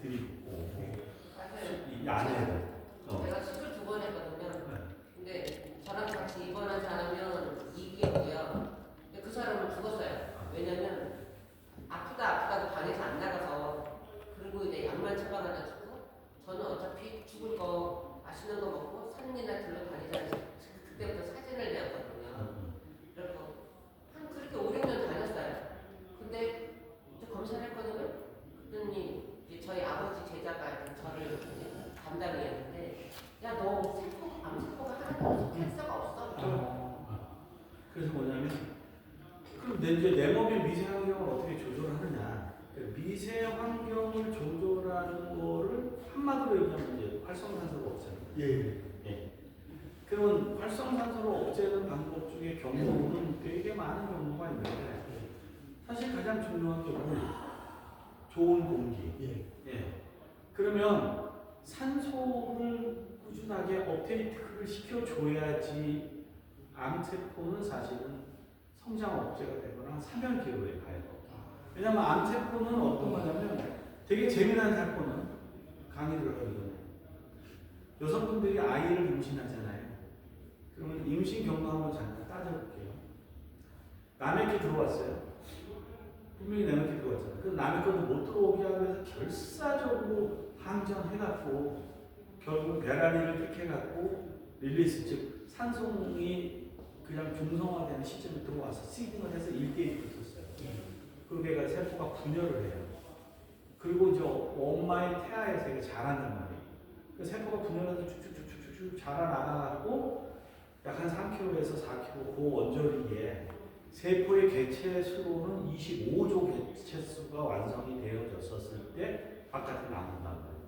드리고 맞아요. 이 안에를 제가 수술 2번 했거든요. 근데 저랑 같이 입원한 사람은 2기였고요. 근데 그 사람은 죽었어요. 왜냐면 아프다고 방에서 안 나가서 그리고 이제 약만 처방해가지고 저는 어차피 죽을 거 맛있는 거 먹고 산이나 들러 다니자. 그때부터 사진을 내었거든요. 그래서 한 그렇게 5, 6년 다녔어요. 근데 이제 검사를 했거든요. 그랬더니 이제 저희 아버지 제자가 저를 담당을 했는데 야 너 세포 암세포가 하나도 없어. 캔서가 없어. 그래서 뭐냐면 그럼 이제 내 몸의 미세 환경을 어떻게 조절하느냐. 미세 환경을 조절하는 거를 한마디로 얘기하면 이제 활성산소를 없애는 거예요. 예. 그러면 활성산소를 없애는 방법 중에 경로는 되게 많은 경로가 있는데 사실 가장 중요한 게 뭐예요? 좋은 공기. 예. 그러면 산소를 꾸준하게 업데이트를 시켜줘야지 암세포는 사실은 성장 억제가 되거나 사면기로에 가요. 왜냐면 암세포는 어떤 거냐면 되게 재미난 사건은 강의를 하기 전에 여성분들이 아이를 임신하잖아요. 그러면 임신 경로 한번 잠깐 따져볼게요. 남의 게 들어왔어요. 분명히 남의 게 들어왔잖아요. 그 남의 것도 못 들어오게 하기 위해서 결사적으로 항전해갖고 결국 배란이를 택해갖고 릴리스 즉 산소이 그냥 중성화되는 시점에 들어와서 시딩을 해서 1대1을 있었어요. 그리고 걔가 세포가 분열을 해요. 그리고 이제 엄마의 태아에서 이게 자란단 말이에요. 그 세포가 분열해서 쭉쭉쭉쭉쭉 자라나가고 약 한 3kg에서 4kg 그 원저리에 세포의 개체 수로는 25조 개체 수가 완성이 되어졌었을 때 바깥에 나온단 말이에요.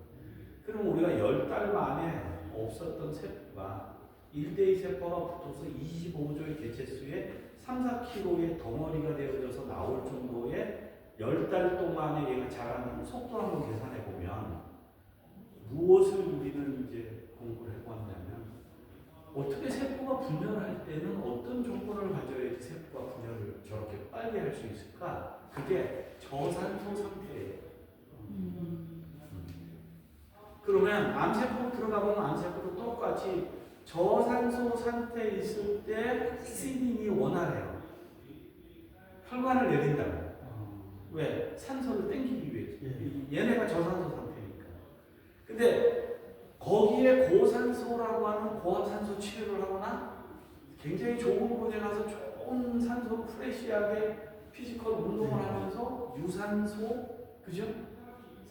그럼 우리가 10달 만에 없었던 세포가 1대2 세포가 붙어서 25조의 개체 수에 3, 4kg의 덩어리가 되어져서 나올 정도의 10달 동안에 얘가 자라는 속도를 한번 계산해 보면 무엇을 우리는 이제 공부를 해보았냐면 어떻게 세포가 분열할 때는 어떤 조건을 가져야지 세포가 분열을 저렇게 빨리 할 수 있을까? 그게 저산소 상태예요. 그러면 암세포 들어가보면 암세포도 똑같이 저산소 상태에 있을 때 시딩이 원활해요. 혈관을 내린다고. 왜? 산소를 땡기기 위해서. 얘네가 저산소 상태니까. 근데 거기에 고산소라고 하는 고압산소 치료를 하거나 굉장히 좋은 곳에 가서 좋은 산소 프레시하게 피지컬 운동을 하면서 유산소, 그죠?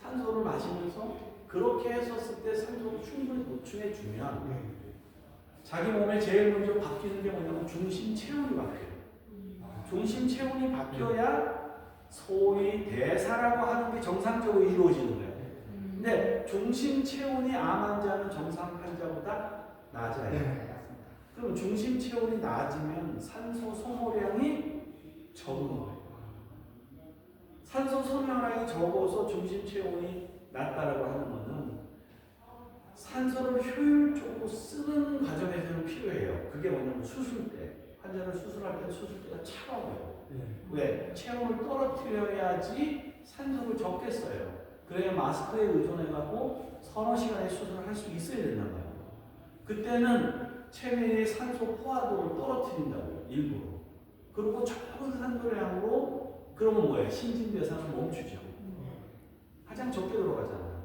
산소를 마시면서 그렇게 했었을 때 산소를 충분히 보충해 주면 자기 몸에 제일 먼저 바뀌는 게 뭐냐면 중심 체온이 바뀌어요. 중심 체온이 바뀌어야 소위 대사라고 하는 게 정상적으로 이루어지는 거예요. 근데 중심 체온이 암 환자는 정상 환자보다 낮아요. 그럼 중심 체온이 낮으면 산소 소모량이 적은 거예요. 산소 소모량이 적어서 중심 체온이 낮다라고 하는 것은 산소를 효율적으로 쓰는 과정에서는 필요해요. 그게 뭐냐면 수술 때 환자를 수술할 때 수술대가 차가워요. 왜? 체온을 떨어뜨려야지 산소를 적게 써요. 그래야 마스크에 의존해가고 서너 시간의 수술을 할 수 있어야 된단 말이에요. 그때는 체내의 산소 포화도를 떨어뜨린다고요. 일부러. 그리고 적은 산소량으로 그러면 뭐예요? 신진대사는 멈추죠. 가장 적게 들어가잖아요.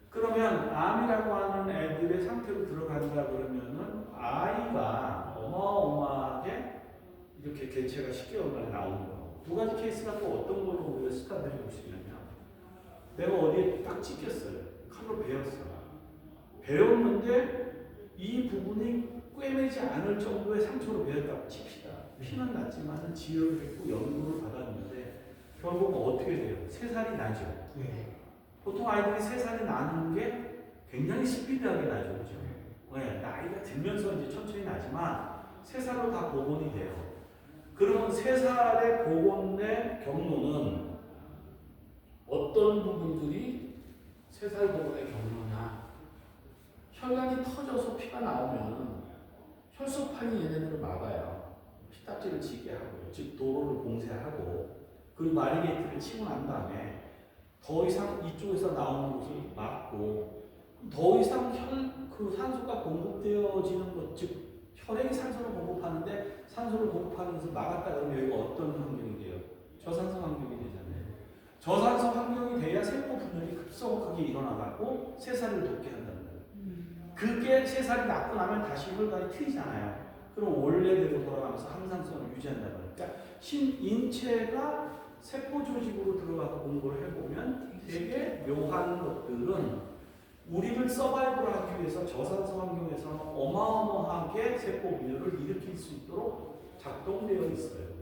그러면 암이라고 하는 애들의 상태로 들어간다 그러면은 아이가 어마어마하게 이렇게 개체가 10개월 만에 나오는 거고 두 가지 케이스가 또 어떤 걸로 우리가 스타트 해볼 수 있냐면 내가 어디에 딱 찍혔어요. 칼로 베었어. 베었는데 이 부분이 꿰매지 않을 정도의 상처로 베었다고 칩시다. 피는 났지만 지혈을 했고 연고를 받았는데 결국은 어떻게 돼요? 새살이 나죠. 보통 아이들이 새살이 나는 게 굉장히 스피드하게 나죠. 그죠? 네, 나이가 들면서 이제 천천히 나지만 새살로 다 복원이 돼요. 그러면 새살의 복원의 경로는 어떤 부분들이 새살 복원의 경로냐? 혈관이 터져서 피가 나오면 혈소판이 얘네들을 막아요. 피딱지를 지게 하고, 즉 도로를 봉쇄하고, 그리고 마리게이트를 치고 난 다음에 더 이상 이쪽에서 나오는 것을 막고 더 이상 그 산소가 공급되어지는 것, 즉 혈액이 산소를 공급하는데 산소를 공급하는 것을 막았다 그러면 여기가 어떤 환경이 돼요? 저산소 환경이 되잖아요. 저산소 환경이 돼야 세포 분열이 급속하게 일어나고 새살을 돋게 한다는 거예요. 그게 새살이 낳고 나면 다시 혈관이 트이잖아요. 그럼 원래대로 돌아가면서 항상성을 유지한다는 거예요. 그러니까 인체가 세포 조직으로 들어가서 공부를 해보면 되게 묘한 것들은 우리를 서바이벌 하기 위해서 저산소 환경에서는 어마어마하게 세포 분열을 일으킬 수 있도록 작동되어 있어요.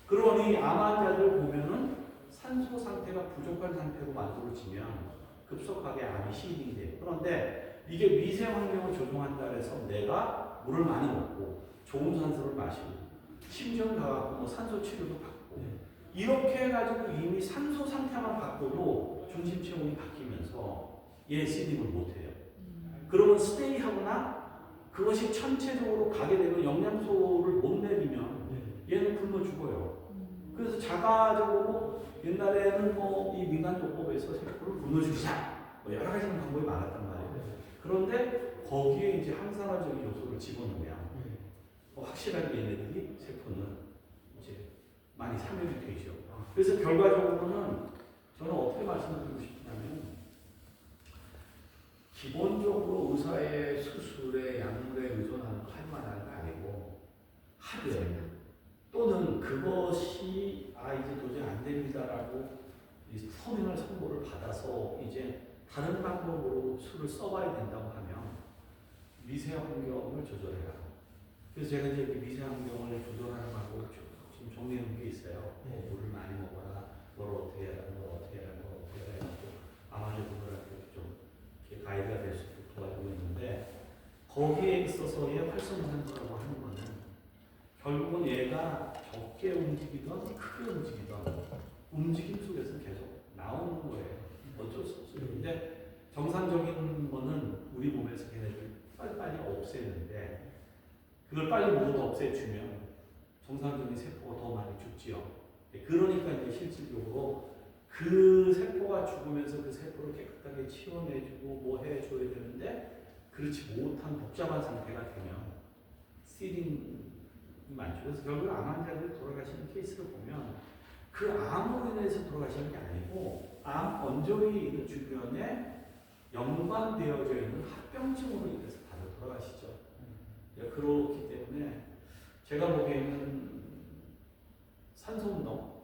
그러니 암 환자들 보면은 산소 상태가 부족한 상태로 만들어지면 급속하게 암이 시인이 돼요. 그런데 이게 미세 환경을 조종한다 해서 내가 물을 많이 먹고 좋은 산소를 마시고 심정 가갖고 뭐 산소 치료도 받고 이렇게 해가지고 이미 산소 상태만 바꿔도 중심 체온이 바뀌면서 얘 시딩을 못해요. 그러면 스테이 하거나 그것이 전체적으로 가게 되면 영양소를 못 내리면 얘는 굶어 죽어요. 그래서 자가적으로 옛날에는 뭐 이 민간요법에서 세포를 굶어 죽이자 뭐 여러 가지 방법이 많았단 말이에요. 그런데 거기에 이제 항산화적인 요소를 집어넣으면 확실하게 얘네들이 세포는 이제 많이 사멸이 되죠. 그래서 결과적으로는 저는 어떻게 말씀드리고 싶냐면 기본적으로 의사의 수술에 약물에 의존하는 거 할 만한 거 아니고 하되 또는 그것이 이제 도저히 안 됩니다라고 이 터미널 선고를 받아서 이제 다른 방법으로 술을 써봐야 된다고 하면 미세 환경을 조절해라. 그래서 제가 이제 미세 환경을 조절하는 방법을 지금 정리해 놓은 게 있어요. 물을 많이 먹어라, 뭘 어떻게 해라, 뭘 어떻게 해라, 뭘 어떻게 해라 해가지고 아마존 분들한테 좀 이렇게 가이드가 될 수 있도록 도와주고 있는데 거기에 있어서의 활성산소라고 하는 거는 결국은 얘가 적게 움직이던 크게 움직이던 움직임 속에서 계속 나오는 거예요. 어쩔 수 없어요. 근데 정상적인 거는 우리 몸에서 걔네들 빨리빨리 없애는데 그걸 빨리 모두 없애주면 정상적인 세포가 더 많이 죽지요. 그러니까 이제 실질적으로 그 세포가 죽으면서 그 세포를 깨끗하게 치워내주고 뭐 해줘야 되는데 그렇지 못한 복잡한 상태가 되면 시딩이 많죠. 그래서 결국 암 환자들이 돌아가시는 케이스를 보면 그 암으로 인해서 돌아가시는 게 아니고 암 언저리 있는 주변에 연관되어져 있는 합병증으로 인해서 다들 돌아가시죠. 그렇기 때문에 제가 보기에는 산소운동,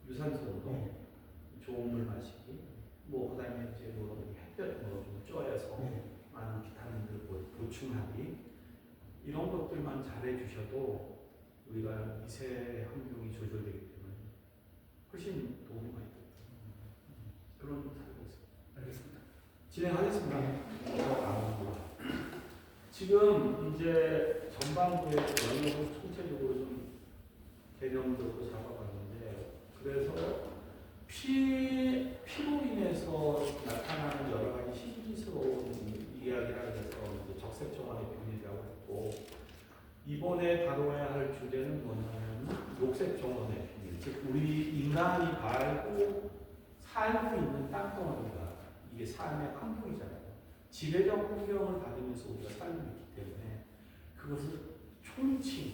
유산소운동, 좋은 물 마시기, 뭐 그다음에 이제 뭐 햇볕 뭐좀 쬐어서 많은 비타민들 보충하기 이런 것들만 잘해 주셔도 우리가 미세 환경이 조절되기 때문에 훨씬 도움이 많이 됩니다. 그런 살고 있습니다. 알겠습니다. 진행하겠습니다. 지금 이제 전반부에 영역을 총체적으로 좀 개념적으로 잡아봤는데 그래서 피로 인해서 나타나는 여러 가지 신비스러운 이야기라 해서 적색정화의 비밀이라고 했고 이번에 다뤄야 할 주제는 뭐냐면 녹색정원의 비밀, 즉 우리 인간이 살고 있는 땅덩어리가 이게 삶의 환경이잖아요. 지배적 환경을 받으면서 우리가 살고 있기 때문에 그것을 총칭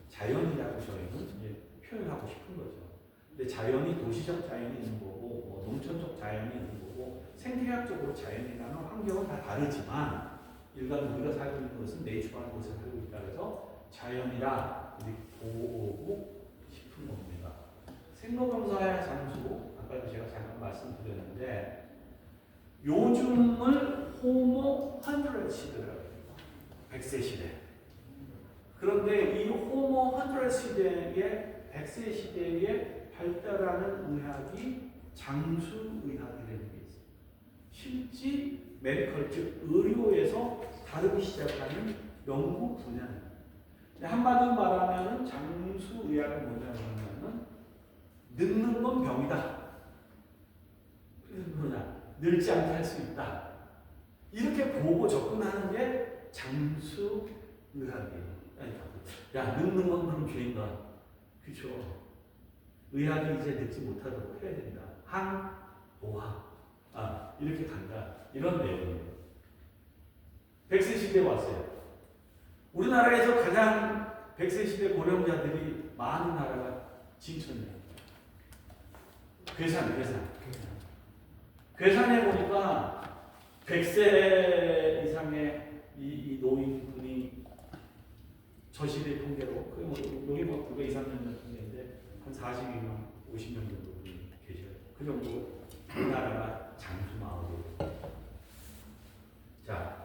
자연이라고 저희는 표현하고 싶은 거죠. 근데 자연이 도시적 자연이 있는 거고 뭐 농촌적 자연이 있는 거고 생태학적으로 자연이라는 환경은 다 다르지만 일단 우리가 살고 있는 것은 내추럴한 곳에 살고 있다 그래서 자연이라 우리 보고 싶은 겁니다. 생로병사의 장수 아까도 제가 잠깐 말씀드렸는데 요즘을 호모 100 시대라고 합니다. 100세 시대. 그런데 이 호모 100 시대의 100세 시대에 발달하는 의학이 장수의학이라는 게 있어요. 실제 메디컬 즉 의료에서 다루기 시작하는 연구 분야입니다. 한마디로 말하면 장수의학은 뭐냐면 늙는 건 병이다. 그래서 뭐냐? 늙지 않게 할 수 있다. 이렇게 보고 접근하는 게 장수의학이에요. 야, 늙는 건 그럼 죄인가? 그렇죠. 의학이 이제 늙지 못하도록 해야 된다. 노화, 이렇게 간다. 이런 내용이에요. 100세 시대에 왔어요. 우리나라에서 가장 100세 시대 고령자들이 많은 나라가 진천이에요. 괴산에 보니까 100세 이상의 이 노인분이 저시대 통계로, 여기 뭐 불과 2, 3년 전 통계인데, 한 40명, 50명 정도 분이 계셔요. 그 정도 우리나라가 장수마을이에요. 자,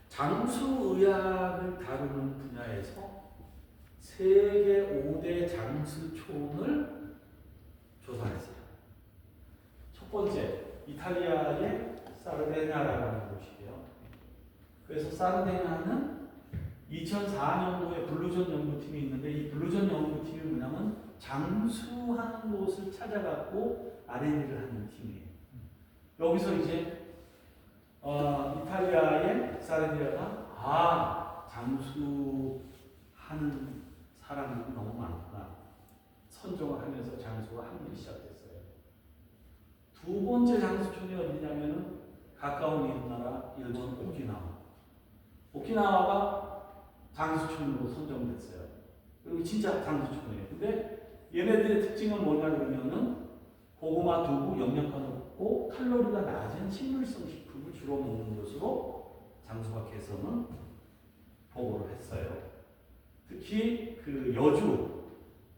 장수의학을 다루는 분야에서 세계 5대 장수촌을 조사했어요. 첫 번째, 이탈리아의 사르데냐라고 하는 곳이에요. 그래서 사르데냐는 2004년도에 블루존 연구팀이 있는데, 이 블루존 연구팀이 뭐냐면 장수하는 곳을 찾아갖고 R&D를 하는 팀이에요. 여기서 이제 이탈리아의 사르디아가 장수하는 사람들이 너무 많구나 선정을 하면서 장수가 하기 시작됐어요. 두 번째 장수촌이 어디냐면은 가까운 이웃 나라 일본 오키나와가 장수촌으로 선정됐어요. 그리고 진짜 장수촌이에요. 근데 얘네들의 특징은 뭐냐 그러면은 고구마, 두부, 영양가 높고 칼로리가 낮은 식물성 식품을 주로 먹는 것으로 장수학회에서는 보고를 했어요. 특히 그 여주,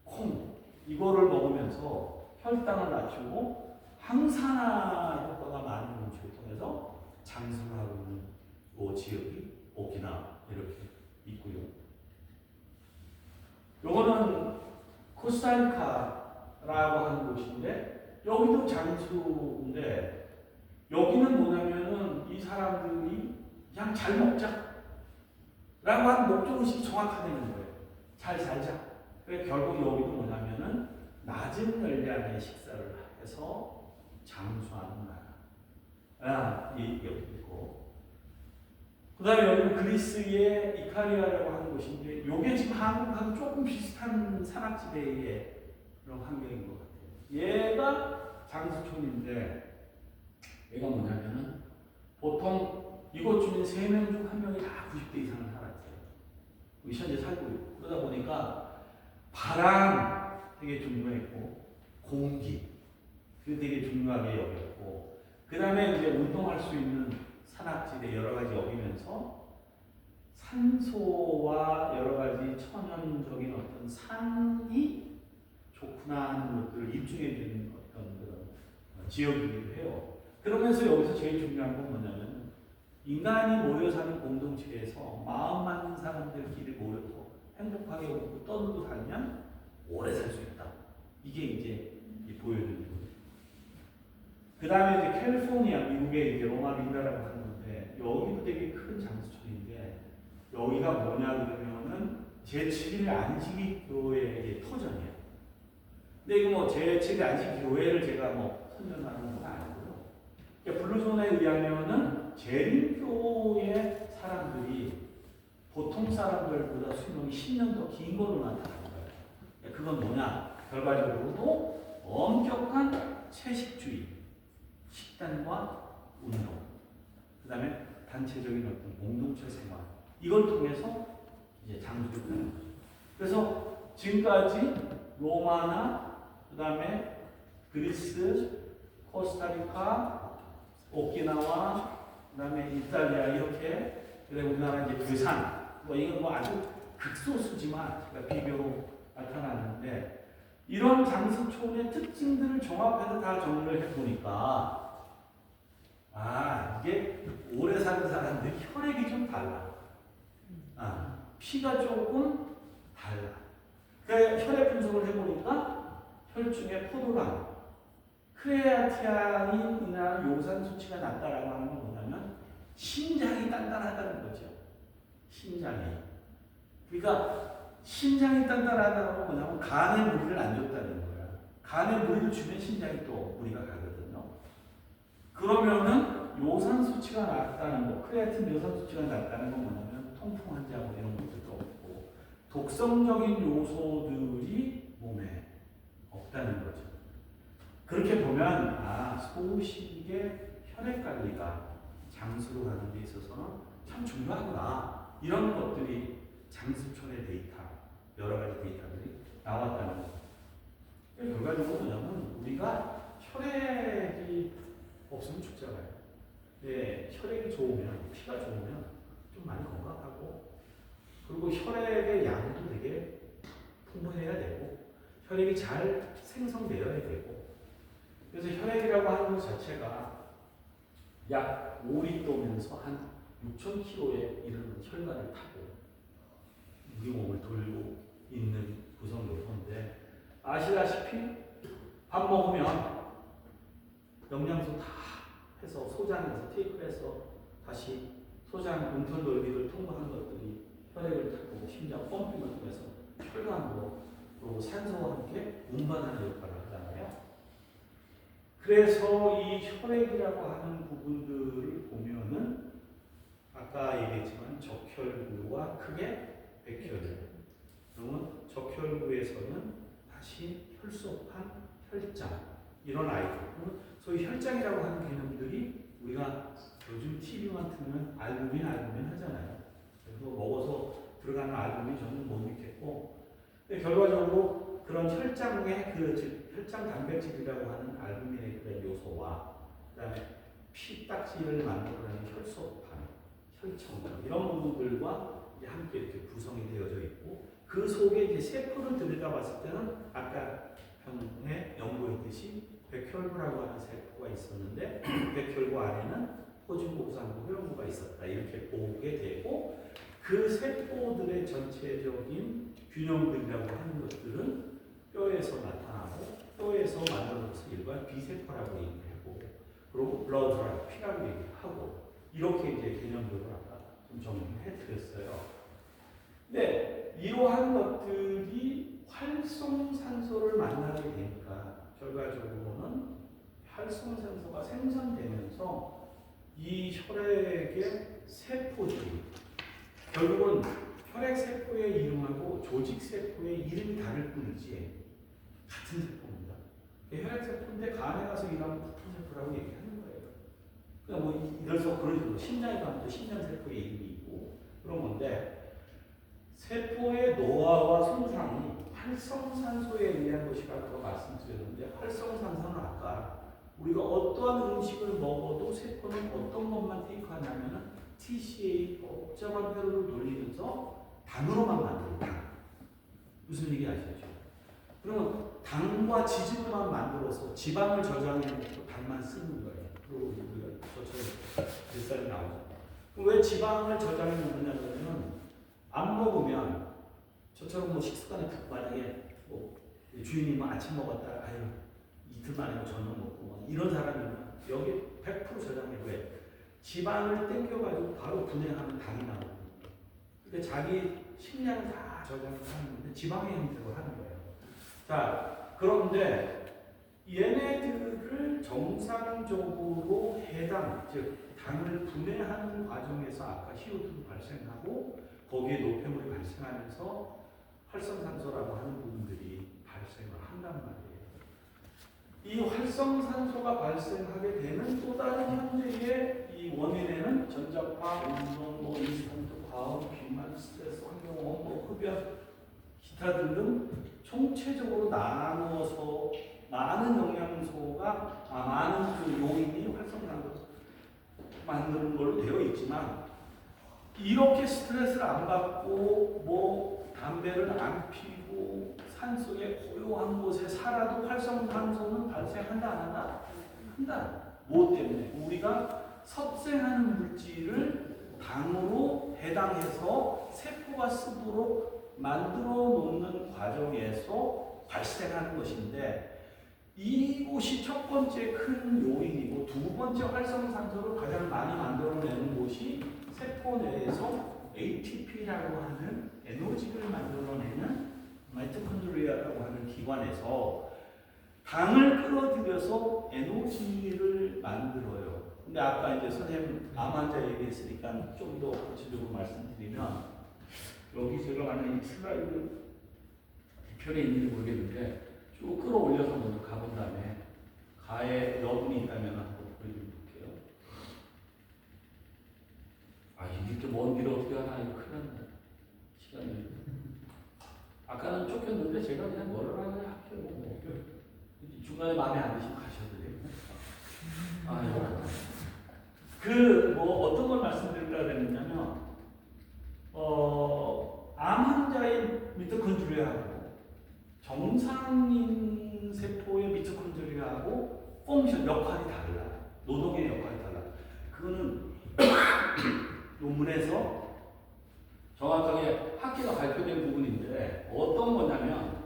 콩 이거를 먹으면서 혈당을 낮추고 항산화 효과가 많은 음식을 통해서 장수를 하고 있는 그 지역이 오키나와 이렇게 있고요. 요거는 코스타리카라고 하는 곳인데 여기도 장수인데 여기는 뭐냐면은 이 사람들이 그냥 잘 먹자 라고 하는 목적의식이 정확하다는 거예요. 잘 살자. 그래 결국 여기도 뭐냐면은 낮은 열량의 식사를 해서 장수하는 나라. 여기 있고. 그 다음에 여기는 그리스의 이카리아라고 하는 곳인데 요게 지금 한국하고 조금 비슷한 산악지대의 그런 환경인 것 같아요. 얘가 장수촌인데 얘가 뭐냐면은 보통 이곳 주민 3명 중 1명이 다 90대 이상을 살았대요. 현재 살고 있고. 그러다 보니까 바람 되게 중요했고 공기 되게 중요하게 여겼고 그 다음에 이제 운동할 수 있는 산악지대 여러 가지 여기면서 산소와 여러 가지 천연적인 어떤 산이 좋구나 하는 것들을 입증해 주는 어떤 그런 지역이기도 해요. 그러면서 여기서 제일 중요한 건 뭐냐면 인간이 모여 사는 공동체에서 마음 맞는 사람들끼리 모여서 행복하게 웃고 떠들고 살면 오래 살 수 있다. 이게 이제 보여주는 거예요. 그 다음에 이제 캘리포니아, 미국의 이제 로마빈다라고 하는 건데 여기도 되게 큰 장수촌인데 여기가 뭐냐 그러면은 제7일 안식일교회의 터전이에요. 근데 이거 뭐 제7일 안식일교회를 제가 뭐 선전하는 건 아니고요. 그러니까 블루존에 의하면은 재림교의 사람들이 보통 사람들보다 수명이 10년 더 긴 걸로 나타나는 거예요. 그건 뭐냐? 결과적으로도 엄격한 채식주의. 식단과 운동, 그 다음에 단체적인 어떤 공동체 생활 이걸 통해서 이제 장수를 하는 거죠. 그래서 지금까지 로마나 그 다음에 그리스, 코스타리카, 오키나와 그 다음에 이탈리아 이렇게 그래 우리나라 이제 괴산 뭐 이건 뭐 아주 극소수지만 제가 비교로 나타났는데 이런 장수촌의 특징들을 종합해서 다 정리를 해보니까 이게 오래 사는 사람들이 혈액이 좀 달라. 피가 조금 달라. 그 혈액 분석을 해보니까 혈중에 포도당, 크레아티닌이나 요산 수치가 낮다라고 하는 건 뭐냐면 심장이 단단하다는 거죠. 심장이. 그러니까 심장이 단단하다는 건 뭐냐면 간에 무리를 안 줬다는 거야. 간에 무리를 주면 심장이 또 무리가 가거든요. 그러면은 요산 수치가 낮다는 거, 크레아틴 요산 수치가 낮다는 건 뭐냐면 통풍 환자고 이런 것들도 없고 독성적인 요소들이 몸에 없다는 거죠. 그렇게 보면 소식의 혈액 관리가 장수로 가는 데 있어서는 참 중요하구나. 이런 것들이 장수촌의 데이터, 여러 가지 데이터들이 나왔다는 거죠. 결과적으로 뭐냐면 우리가 혈액이 없으면 죽잖아요. 네, 혈액이 좋으면, 피가 좋으면 좀 많이 건강하고, 그리고 혈액의 양도 되게 풍부해야 되고, 혈액이 잘 생성되어야 되고, 그래서 혈액이라고 하는 것 자체가 약 5리터면서 한 6,000kg에 이르는 혈관을 타고 우리 몸을 돌고 있는 구성 요소인데, 아시다시피 밥 먹으면 영양소 다 해서 소장에서 테이크해서 다시 소장 음턴 돌기를 통과한 것들이 혈액을 타고 심장 펌핑을 통해서 혈관으로 그리고 산소와 함께 운반하는 역할을 하잖아요. 그래서 이 혈액이라고 하는 부분들을 보면은 아까 얘기했지만 적혈구와 크게 백혈구. 그러면 적혈구에서는 다시 혈소판, 혈장 이런 아이들. 소위 혈장이라고 하는 개념들이 우리가 요즘 TV만 틀면 알부민 하잖아요. 그래서 먹어서 들어가는 알부민 저는 못 믿겠고, 근데 결과적으로 그런 혈장의 혈장 단백질이라고 하는 알부민의 그런 요소와 그다음에 피딱지를 만들어내는 혈소판, 혈청 이런 부분들과 함께 이렇게 구성이 되어져 있고, 그 속에 이제 세포를 들여다봤을 때는 아까 병에 연구했듯이 백혈구라고 하는 세포가 있었는데 백혈구 안에는 호중고구산구 회로구가 있었다 이렇게 보게 되고, 그 세포들의 전체적인 균형들이라고 하는 것들은 뼈에서 나타나고 뼈에서 만들어져서 일반 비세포라고 얘기하고, 그리고 블러드라고 피라고 얘기하고, 이렇게 이제 개념적으로 아까 좀 정리해 드렸어요. 근데 이러한 것들이 활성산소를 만나게 되니까 결과적으로는 활성산소가 생성되면서 이 혈액의 세포들이 결국은 혈액 세포의 이름하고 조직 세포의 이름이 다를 뿐이지 같은 세포입니다. 혈액 세포인데 간에 가서 일하면 같은 세포라고 얘기하는 거예요. 그냥 뭐 이래서 그런 식으로 심장에 가면 또 심장 세포의 이름이 있고 그런 건데, 세포의 노화와 손상이 활성산소에 의한 것이라고 말씀드렸는데, 활성산소는 아까 우리가 어떠한 음식을 먹어도 세포는 어떤 것만 테이크하냐면 TCA 복잡한 회로를 돌리면서 당으로만 만든다. 무슨 얘기 아시죠? 그러면 당과 지질만 만들어서 지방을 저장해놓고 당만 쓰는 거예요. 그리고 우리가 저처럼 뱃살이 나오죠. 왜 지방을 저장해 놓느냐면 안 먹으면 저처럼 뭐 식습관이 만약에 뭐 주인이 뭐 아침 먹었다가 아유 이틀 만에 뭐 저녁 먹고 뭐 이런 사람이면 여기 100% 저장해. 왜? 지방을 땡겨가지고 바로 분해하면 당이 나오고, 그러니까 자기 식량을 다 저장을 하는데 지방의 형태로 하는 거예요. 자, 그런데 얘네들을 정상적으로 즉 당을 분해하는 과정에서 아까 CO2도 발생하고 거기에 노폐물이 발생하면서 활성산소라고 하는 부분들이 발생을 한단 말이에요. 이 활성산소가 발생하게 되는 또 다른 현재의 이 원인에는 전자파, 운동, 뭐 인스턴트, 과음, 비만, 스트레스, 환경오염, 흡연, 기타 등등 총체적으로 나누어서 많은 영양소가 많은 그 요인이 활성산소 만드는 걸로 되어 있지만, 이렇게 스트레스를 안 받고 뭐 담배를 안 피고 산속에 고요한 곳에 살아도 활성산소는 발생한다 안 한다? 한다. 뭐 때문에? 우리가 섭생하는 물질을 당으로 해당해서 세포가 쓰도록 만들어 놓는 과정에서 발생하는 것인데, 이곳이 첫 번째 큰 요인이고 두 번째 활성산소를 가장 많이 만들어내는 곳이 세포 내에서 ATP라고 하는 에너지를 만들어내는 마이토콘드리아라고 하는 기관에서 당을 끌어들여서 에너지를 만들어요. 근데 아까 이제 선생님 암 환자 얘기했으니까 좀 더 구체적으로 말씀드리면, 여기 제가 만약 이 슬라이드 뒤편에 있는지 모르겠는데 쭉 끌어올려서 먼저 가본 다음에 가에 여분이 있다면 한번 보여드릴게요. 아, 이렇게 먼 길을 어떻게 하나, 이거 큰일 났네. 시간이. 아까는 쫓겼는데 제가 그냥 뭐를 하냐 할게요. 뭐. 중간에 마음에 안 드시면 가셔도 돼요. 뭐 어떤 걸 말씀드리려고 했냐면, 암 환자의 미토콘드리아하고 정상인 세포의 미토콘드리아하고 펑션 역할이 달라. 노동의 역할이 달라. 그거는 논문에서 정확하게 학회가 발표된 부분인데 어떤 거냐면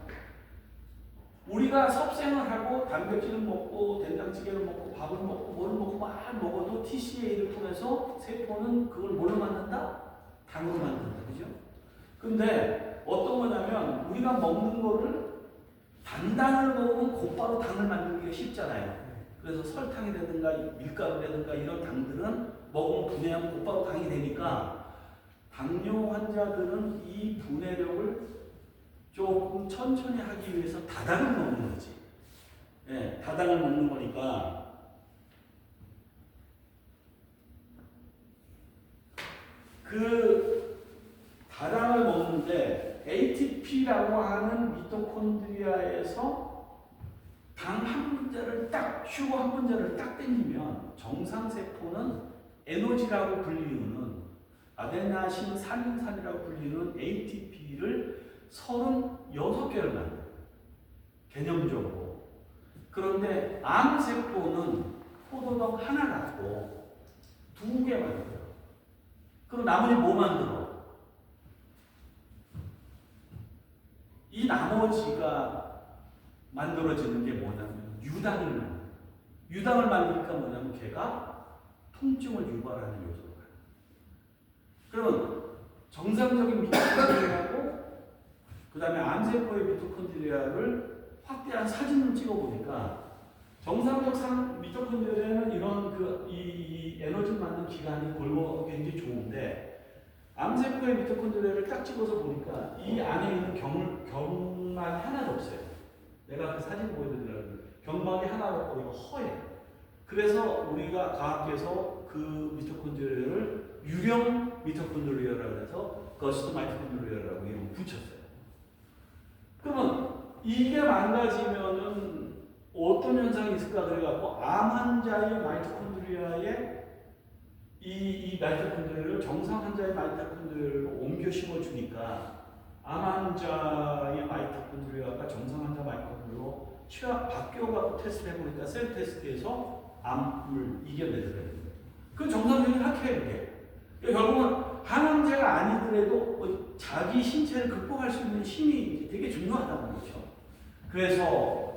우리가 섭생을 하고 단백질을 먹고 된장찌개를 먹고 밥을 먹고 뭘 먹고 막 먹어도 TCA를 통해서 세포는 그걸 뭘로 만든다? 당으로 만든다. 그죠? 근데 어떤 거냐면 우리가 먹는 거를 단당을 먹으면 곧바로 당을 만들기가 쉽잖아요. 그래서 설탕이라든가 밀가루라든가 이런 당들은 먹으면 분해하면 곧바로 당이 되니까 당뇨 환자들은 이 분해력을 조금 천천히 하기 위해서 다당을 먹는 거지. 예, 다당을 먹는 거니까 그 다당을 먹는데 ATP라고 하는 미토콘드리아에서 당 한 분자를 딱 슈거 한 분자를 딱 땡기면 정상 세포는 에너지라고 불리는 아데나신 산인산이라고 불리는 ATP를 36개를 만들어요. 개념적으로. 그런데 암세포는 포도당 하나 갖고 2개 만들어요. 그럼 나머지 뭐 만들어? 이 나머지가 만들어지는 게 뭐냐면 유당을 만들어요. 유당을 만드니까 뭐냐면 걔가 통증을 유발하는 요소가 돼요. 그러면 정상적인 미토콘드리아하고 그 다음에 암세포의 미토콘드리아를 확대한 사진을 찍어보니까 정상적 미토콘드리아는 이런 이 에너지를 만드는 기관이 골고루 굉장히 좋은데 암세포의 미토콘드리아를 딱 찍어서 보니까 이 안에 있는 경막이 하나도 없어요. 내가 그 사진 보여드리려고 경막이 하나도 없고 이거 허해. 그래서 우리가 과학계에서 그 미토콘드리아를 유령 미토콘드리아라고 해서 거스트 마이토콘드리아라고 이름 붙였어요. 그러면 이게 망가지면은 어떤 현상이 있을까 그래갖고 암 환자의 마이토콘드리아에 이 마이토콘드리아를 정상 환자의 마이토콘드리아로 옮겨 심어주니까 암 환자의 마이토콘드리아가 정상 환자 마이토콘드리아로 바뀌어갖고 테스트를 해보니까 셀 테스트에서 암을 이겨내더라고요. 그 정상적인 학회예요. 결국은 항암제가 아니더라도 자기 신체를 극복할 수 있는 힘이 되게 중요하다는 거죠. 그래서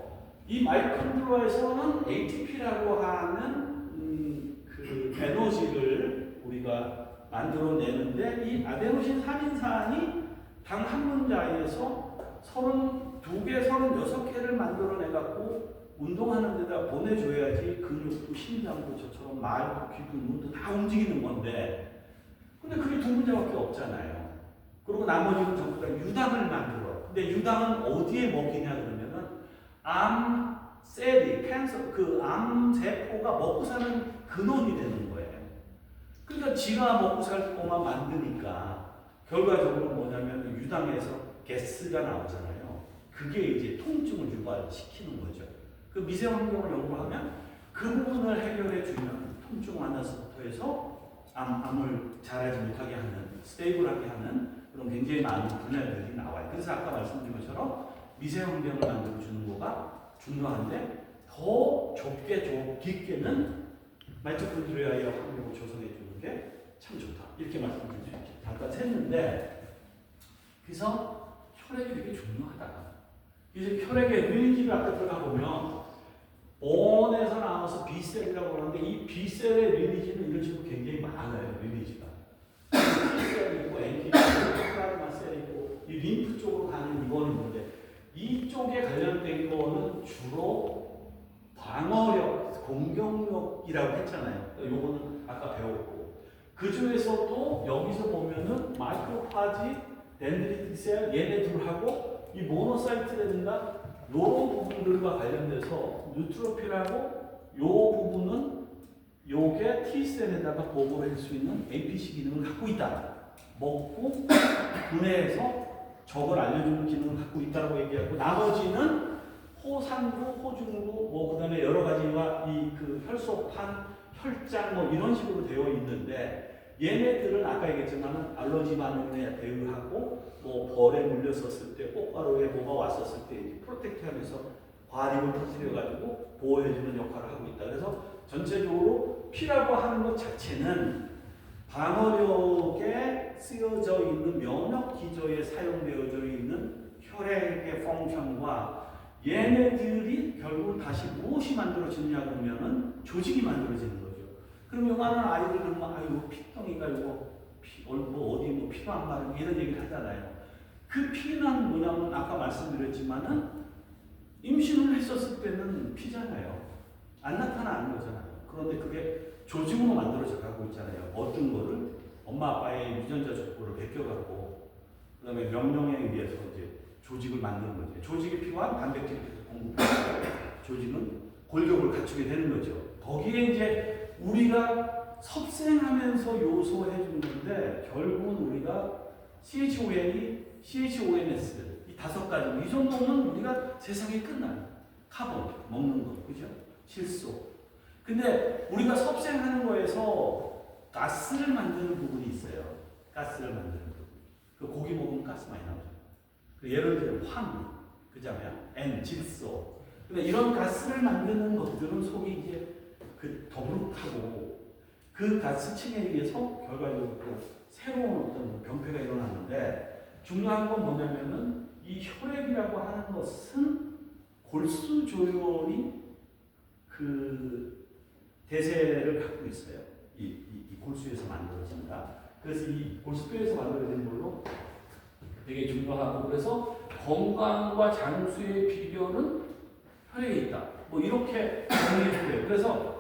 이 마이토콘드리아에서는 ATP라고 하는 그 에너지를 우리가 만들어내는데 이 아데노신 산인산이 당 한 분자에서 32개, 36개를 만들어내갖고 운동하는 데다 보내줘야지 근육도 심장도 저처럼 말도 귀도 눈도 다 움직이는 건데 근데 그게 2분자밖에 없잖아요. 그리고 나머지는 전부 다 유당을 만들어. 근데 유당은 어디에 먹이냐 그러면은 암셀이 캔서 그 암세포가 먹고 사는 근원이 되는 거예요. 그러니까 지가 먹고 살 것만 만드니까 결과적으로 뭐냐면 유당에서 가스가 나오잖아요. 그게 이제 통증을 유발시키는 거죠. 그 미세 환경을 연구하면 그 부분을 해결해 주면 통증 완화서부터 해서 암을 자라지 못하게 하는, 스테이블하게 하는 그런 굉장히 많은 분야들이 나와요. 그래서 아까 말씀드린 것처럼 미세 환경을 만들어 주는 거가 중요한데 더 깊게는 마이토콘드리아의 환경을 조성해 주는 게 참 좋다. 이렇게 말씀드릴 수 있죠. 잠깐 샜는데 그래서 혈액이 되게 중요하다. 이제 혈액의 리니지를 아까 들어가 보면 본에서 나와서 B셀이라고 하는데 이 B셀의 리니지는 이런 식으로 굉장히 많아요. 리니지가 T셀이 있고 NK 셀이 있고 플라즈마 셀이 있고 이 림프 쪽으로 가는 이거는 있는데 이쪽에 관련된 거는 주로 방어력, 공격력이라고 했잖아요. 요거는 아까 배웠고 그 중에서도 여기서 보면은 마이크로파지, 덴드리틱 셀 얘네 둘하고 이 모노사이트라든가 이런 부분들과 관련돼서 뉴트로필하고 요 부분은 요게 T셀에다가 보고를 할 수 있는 APC 기능을 갖고 있다. 먹고 분해해서 적을 알려주는 기능을 갖고 있다고 얘기하고 나머지는 호산구, 호중구, 뭐 그다음에 여러 가지와 이 그 혈소판, 혈장 뭐 이런 식으로 되어 있는데 얘네들은 아까 얘기했지만 알러지 반응에 대응하고 뭐 벌에 물렸었을 때 꽃가루에 뭐가 왔었을 때 프로텍트하면서 과립을 터뜨려가지고 보호해주는 역할을 하고 있다. 그래서 전체적으로 피라고 하는 것 자체는 방어력에 쓰여져 있는 면역 기저에 사용되어져 있는 혈액의 펑션과 얘네들이 결국 다시 무엇이 만들어지느냐 그러면은 조직이 만들어지는 거죠. 그럼 요만한 아이들 그러면 아이고 피덩이가 이거 뭐 어디 뭐 피도 안 마르고 이런 얘기를 하잖아요. 그 피는 뭐냐면 아까 말씀드렸지만은 임신을 했었을 때는 피잖아요. 안 나타나는 거잖아요. 그런데 그게 조직으로 만들어져 가고 있잖아요. 어떤 거를 엄마 아빠의 유전자 족보를 베껴갖고 그다음에 명령에 의해서 이제 조직을 만드는 거죠. 조직이 필요한 단백질을 계속 공급하고 조직은 골격을 갖추게 되는 거죠. 거기에 이제 우리가 섭생하면서 요소해 주는 건데 결국은 우리가 CHON이, CHONS 이 5가지 이 정도면 우리가 세상에 끝나요. 카본 먹는 거 그죠? 질소. 근데 우리가 섭생하는 거에서 가스를 만드는 부분이 있어요. 가스를 만드는 부분. 그 고기 먹으면 가스 많이 나오죠. 그 예를 들면 황, 그잖아요. N, 질소. 근데 이런 가스를 만드는 것들은 속이 이제 그 더부룩하고 그 가스층에 의해서 결과적으로 새로운 어떤 병폐가 일어나는데 중요한 건 뭐냐면은 이 혈액이라고 하는 것은 골수 조절이 그 대세를 갖고 있어요. 이 골수에서 만들어진다. 그래서 이 골수뼈에서 만들어진 걸로 되게 중요하고 그래서 건강과 장수의 비결은 혈액에 있다. 뭐 이렇게 정리해도 돼요. 그래서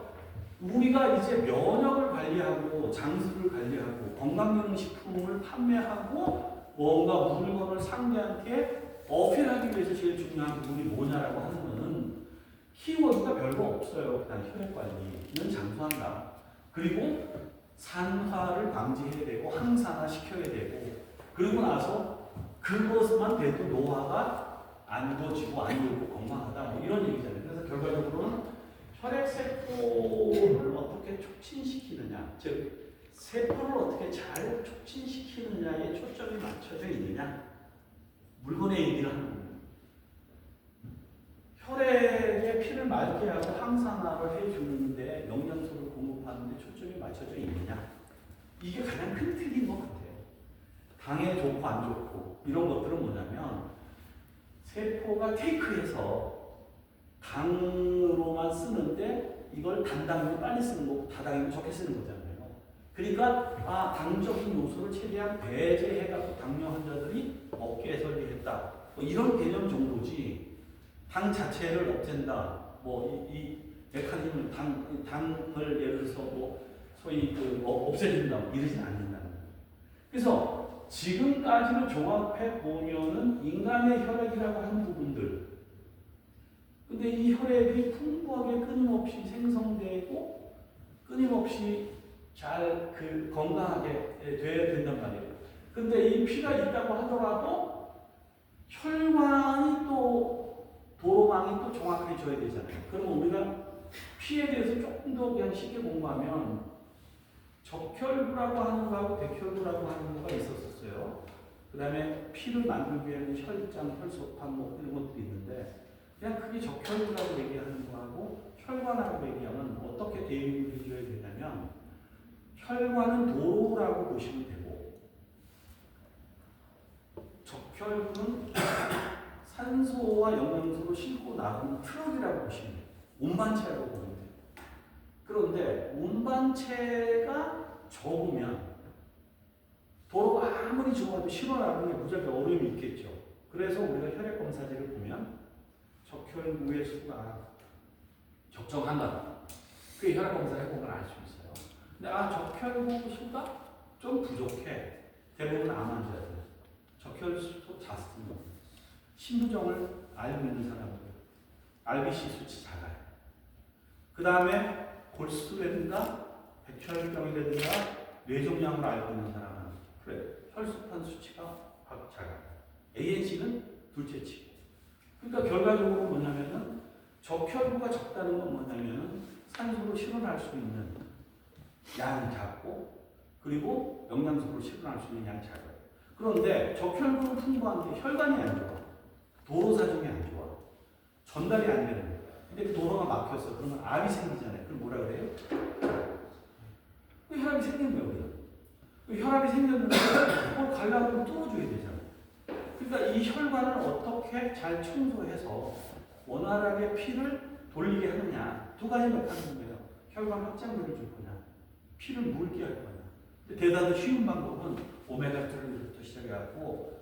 우리가 이제 면역을 관리하고 장수를 관리하고 건강기능식품을 판매하고 뭔가 물건을 상대한테 어필하기 위해서 제일 중요한 부분이 뭐냐라고 하는 거는 키워드가 별로 없어요. 그냥 혈액 관리는 장수한다. 그리고 산화를 방지해야 되고 항산화 시켜야 되고 그리고 나서 그것만 돼도 노화가 안 거지고 안 들고 건강하다. 뭐 이런 얘기잖아요. 그래서 결과적으로는 혈액세포를 어떻게 촉진시키느냐, 즉 세포를 어떻게 잘 촉진시키느냐에 초점이 맞춰져 있느냐, 물건의 얘기를 하는 겁니다. 혈액에 피를 맑게 하고 항산화를 해주는데 영양소를 공급하는데 초점이 맞춰져 있느냐, 이게 가장 큰 틀인 것 같아요. 당에 좋고 안 좋고 이런 것들은 뭐냐면 세포가 테이크해서 당으로만 쓰는데 이걸 단당으로 빨리 쓰는 거고 다당이면 적게 쓰는 거잖아요. 그러니까 당적인 요소를 최대한 배제해갖고 당뇨 환자들이 먹게 설계했다. 뭐 이런 개념 정도지 당 자체를 없앤다. 뭐 이 메커니즘을 당을 예를 들어서 뭐 소위 뭐 없애준다. 뭐 이러진 않는다는 거예요. 그래서 지금까지를 종합해 보면은 인간의 혈액이라고 하는 부분들. 근데 이 혈액이 풍부하게 끊임없이 생성되고 끊임없이 잘 건강하게 돼야 된단 말이에요. 근데 이 피가 있다고 하더라도 혈관이 또 도로망이 또 정확해져야 되잖아요. 그럼 우리가 피에 대해서 조금 더 그냥 쉽게 공부하면 적혈구라고 하는 거하고 백혈구라고 하는 거가 있었어요. 그 다음에 피를 만들기 위해서는 혈장, 혈소판 뭐 이런 것들이 있는데 그냥 그게 적혈구라고 얘기하는 거하고 혈관하고 얘기하면 어떻게 대입을 해줘야 되냐면 혈관은 도로라고 보시면 되고 적혈구는 산소와 영양소를 싣고 나가는 트럭이라고 보시면 돼요. 운반체라고 보면 돼요. 그런데 운반체가 적으면 도로가 아무리 좋아도 실어나가는 게 무지하게 어려움이 있겠죠. 그래서 우리가 혈액 검사지를 보면 적혈구의 수가 적정한가? 그게 혈액 검사 해보면 알 수 있어요. 근데 적혈구 수가 좀 부족해. 대부분 암 환자들 적혈수 잦습니다. 신부정을 알고 있는 사람들, RBC 수치 작아요. 그 다음에 골수라든가 백혈병이라든가 뇌종양을 알고 있는 사람은 그래 혈소판 수치가 확 작아요. ANC는 둘째치고. 그러니까 결과적으로 뭐냐면은 적혈구가 적다는 건 뭐냐면은 산소로 실현할 수 있는 양이 작고 그리고 영양소로 실현할 수 있는 양이 작아요. 그런데 적혈구는 풍부한데 혈관이 안 좋아. 도로 사정이 안 좋아. 전달이 안 되는 거야. 근데 그 도로가 막혔어. 그러면 암이 생기잖아요. 그럼 뭐라 그래요? 그 혈압이 생긴 거예요. 그 혈압이 생겼는데 그걸 가려면 뚫어줘야 되잖아. 그러니까 이 혈관을 어떻게 잘 청소해서 원활하게 피를 돌리게 하느냐. 두 가지 메커니즘이에요. 혈관 확장률을 줄 거냐. 피를 묽게 할 거냐. 근데 대단히 쉬운 방법은 오메가3부터 시작해갖고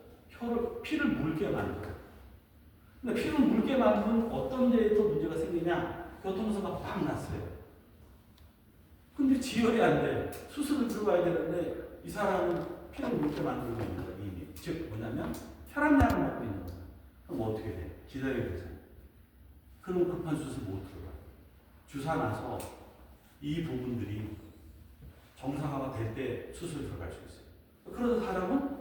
피를 묽게 만들어. 근데 피를 묽게 만드는 어떤 데에 또 문제가 생기냐? 교통사고가 팍 났어요. 근데 지혈이 안 돼. 수술을 들어가야 되는데 이 사람은 피를 묽게 만들고 있는 거야, 이미. 즉, 뭐냐면 혈압약을 먹고 있는 거야. 그럼 어떻게 돼? 기다려야 되잖아. 그럼 급한 수술 못 들어가. 주사 나서 이 부분들이 정상화가 될 때 수술 들어갈 수 있어요. 그러다 사람은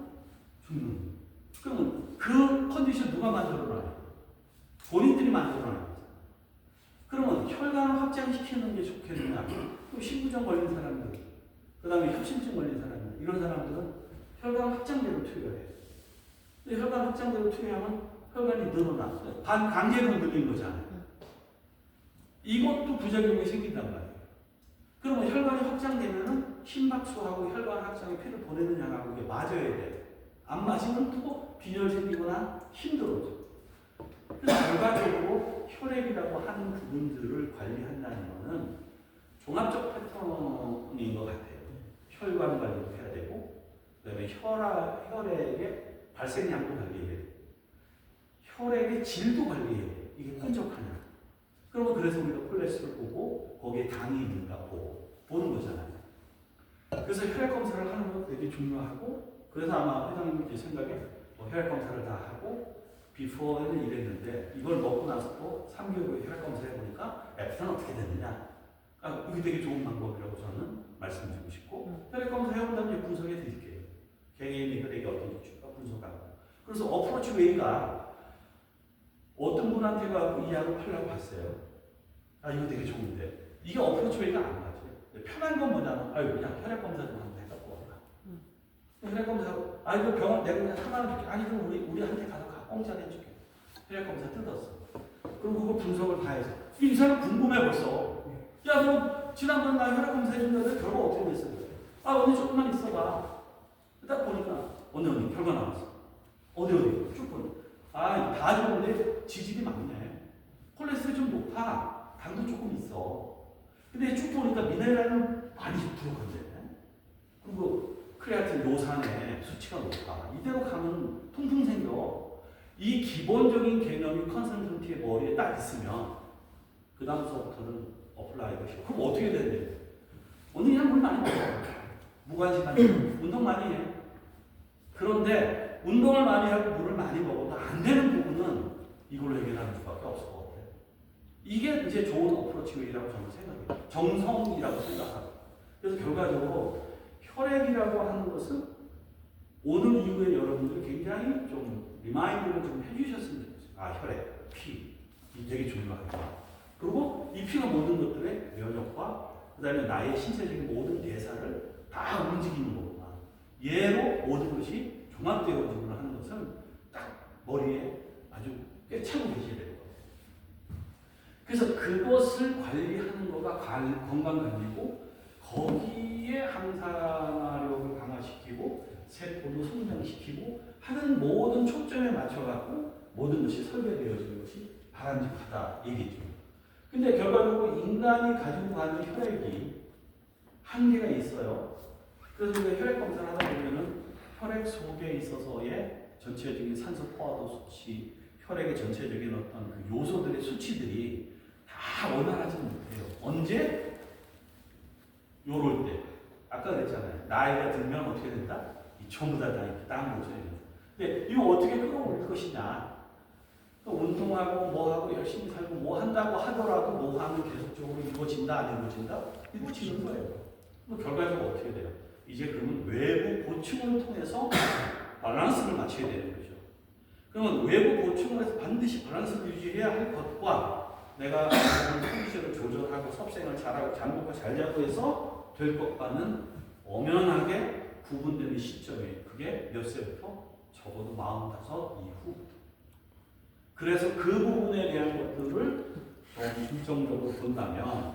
죽는 거예요. 그러면 그 컨디션 누가 만들어놔요? 본인들이 만들어놔요. 그러면 혈관을 확장시키는 게 좋겠느냐? 그럼 신부정 걸린 사람들, 그 다음에 협심증 걸린 사람들, 이런 사람들은 혈관 확장대로 투여해요. 근데 혈관 확장대로 투여하면 혈관이 늘어나. 강제로 늘린 거잖아요. 이것도 부작용이 생긴단 말이에요. 그러면 혈관이 확장되면은 심박수하고 혈관 확장에 피를 보내는 양하고 이게 맞아야 돼. 안 맞으면 또 빈혈 생기거나 힘들어져. 그래서 결과적으로 혈액이라고 하는 부분들을 관리한다는 것은 종합적 패턴인 것 같아요. 혈관 관리도 해야 되고, 그 다음에 혈액의 발생량도 관리해야 되고, 혈액의 질도 관리해야 돼요. 이게 끈적하냐. 그러면 그래서 우리가 콜레스테롤 보고, 거기에 당이 있는가 보는 거잖아요. 그래서 혈액 검사를 하는 건 되게 중요하고, 그래서 아마 회장님 생각에 혈액 검사를 다 하고, 비포에는 이랬는데 이걸 먹고 나서 또 3개월 후에 혈액 검사해 보니까 애프터는 어떻게 됐느냐. 이게 되게 좋은 방법이라고 저는 말씀드리고 싶고 혈액 검사 해본 다음에 분석해 드릴게요. 개개인의 혈액이 어떤 수치가 분석하고. 그래서 어프로치 웨이가 어떤 분한테 가고 이 약을 팔라고 봤어요. 이거 되게 좋은데 이게 어프로치 웨이가 안 맞아요. 편한 건 뭐냐면 그냥 혈액 검사 좀 한번 해갖고 와라. 혈액 검사하고 이거 병원 내가 그냥 3만 원 줄게. 아니 그럼 우리한테 가서 공짜로 해줄게. 혈액 검사 뜯었어. 그럼 그거 분석을 다 해서 이 사람 궁금해 벌써. 야, 너 지난번 나 혈액 검사 해준다는데 결과 어떻게 됐어? 언니 조금만 있어봐. 딱 보니까 언니 결과 나왔어. 어디 쭉 보니. 다 좋은데 지질이 많네. 콜레스테롤 좀 높아. 당도 조금 있어. 근데 쭉 보니까 미네랄은 많이 부족한데. 그리고 크레아틴 요산의 수치가 높아. 이대로 가면 통풍 생겨. 이 기본적인 개념이 컨설턴트의 머리에 딱 있으면 그 다음서부터는 어플라이가 쉬워. 그럼 어떻게 되는데? 오늘 그냥 물 많이 먹어. 무관심하게 운동 많이 해. 그런데 운동을 많이 하고 물을 많이 먹어도 안 되는 부분은 이걸로 해결하는 수밖에 없을 것 같아요. 이게 이제 좋은 어프로치 웨이라고 저는 생각해요. 정성이라고 생각하고. 그래서 결과적으로 혈액이라고 하는 것은 오늘 이후에 여러분들이 굉장히 좀 리마인드를 좀 해주셨으면 좋겠어요. 혈액, 피. 이 되게 중요하다. 그리고 이 피가 모든 것들의 면역과 그 다음에 나의 신체적인 모든 대사를 다 움직이는 거구나. 얘로 모든 것이 종합되어지구나 하는 것은 딱 머리에 아주 꿰차고 계셔야 되는 거예요. 그래서 그것을 관리하는 거가 건강관리고 거기에 항산화력을 강화시키고 세포도 성장시키고 하는 모든 초점에 맞춰갖고 모든 것이 설계되어지는 것이 바람직하다 얘기죠. 근데 결과적으로 인간이 가지고 가는 혈액이 한계가 있어요. 그래서 우리가 혈액 검사를 하다 보면은 혈액 속에 있어서의 전체적인 산소 포화도 수치, 혈액의 전체적인 어떤 그 요소들의 수치들이 다 원활하지 못해요. 언제? 요럴 때. 아까 그랬잖아요. 나이가 들면 어떻게 된다? 전부 다 이렇게 땀을 젖어요. 근데 이거 어떻게 끌어올릴 것이냐? 운동하고 뭐하고 열심히 살고 뭐 한다고 하더라도 노화는 계속적으로 이루어진다 안 이루어진다? 이루어지는 거예요. 그럼 결과적으로 어떻게 돼요? 이제 그러면 외부 보충을 통해서 밸런스를 맞춰야 되는 거죠. 그러면 외부 보충을 해서 반드시 밸런스를 유지해야 할 것과 내가 컨디션을 조절하고 섭생을 잘하고 잠복을 잘 자고 해서 될 것과는 엄연하게 구분되는 시점이에요. 그게 몇 세부터? 적어도 45 이후. 그래서 그 부분에 대한 것들을 좀 중점적으로 본다면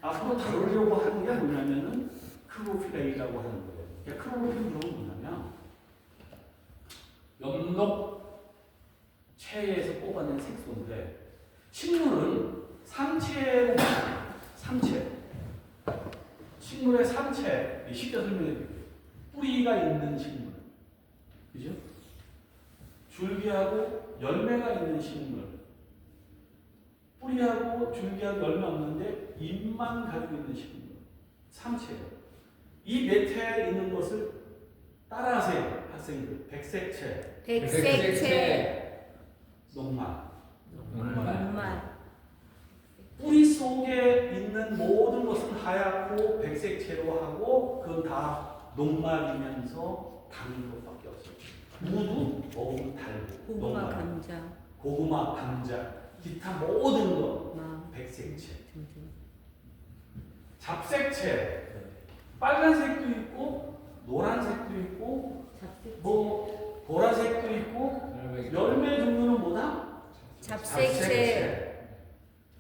앞으로 다루려고 하는 게 뭐냐면은 크로필레이라고 하는 거예요. 그러니까 크로필은 뭐냐면 엽록체에서 뽑아낸 색소인데 식물은 삼체로 삼체. 식물의 삼체 쉽게 설명해 드릴게요. 뿌리가 있는 식물, 그죠? 줄기하고 열매가 있는 식물, 뿌리하고 줄기하고 열매 없는데 잎만 가지고 있는 식물, 삼체예요. 이 밑에 있는 것을 따라하세요, 학생들. 백색체, 백색체, 녹말. 녹말, 뿌리 속에 있는 모든 것은 하얗고 백색체로 하고 그건 다 녹말이면서 단 것밖에 없어요. 무도 먹으면 달고 고구마, 녹말. 감자, 고구마, 감자, 기타 모든 것 마, 백색체. 잡색체, 빨간색도 있고 노란색도 있고 뭐 보라색도 있고 열매 종류는 뭐다? 잡색체,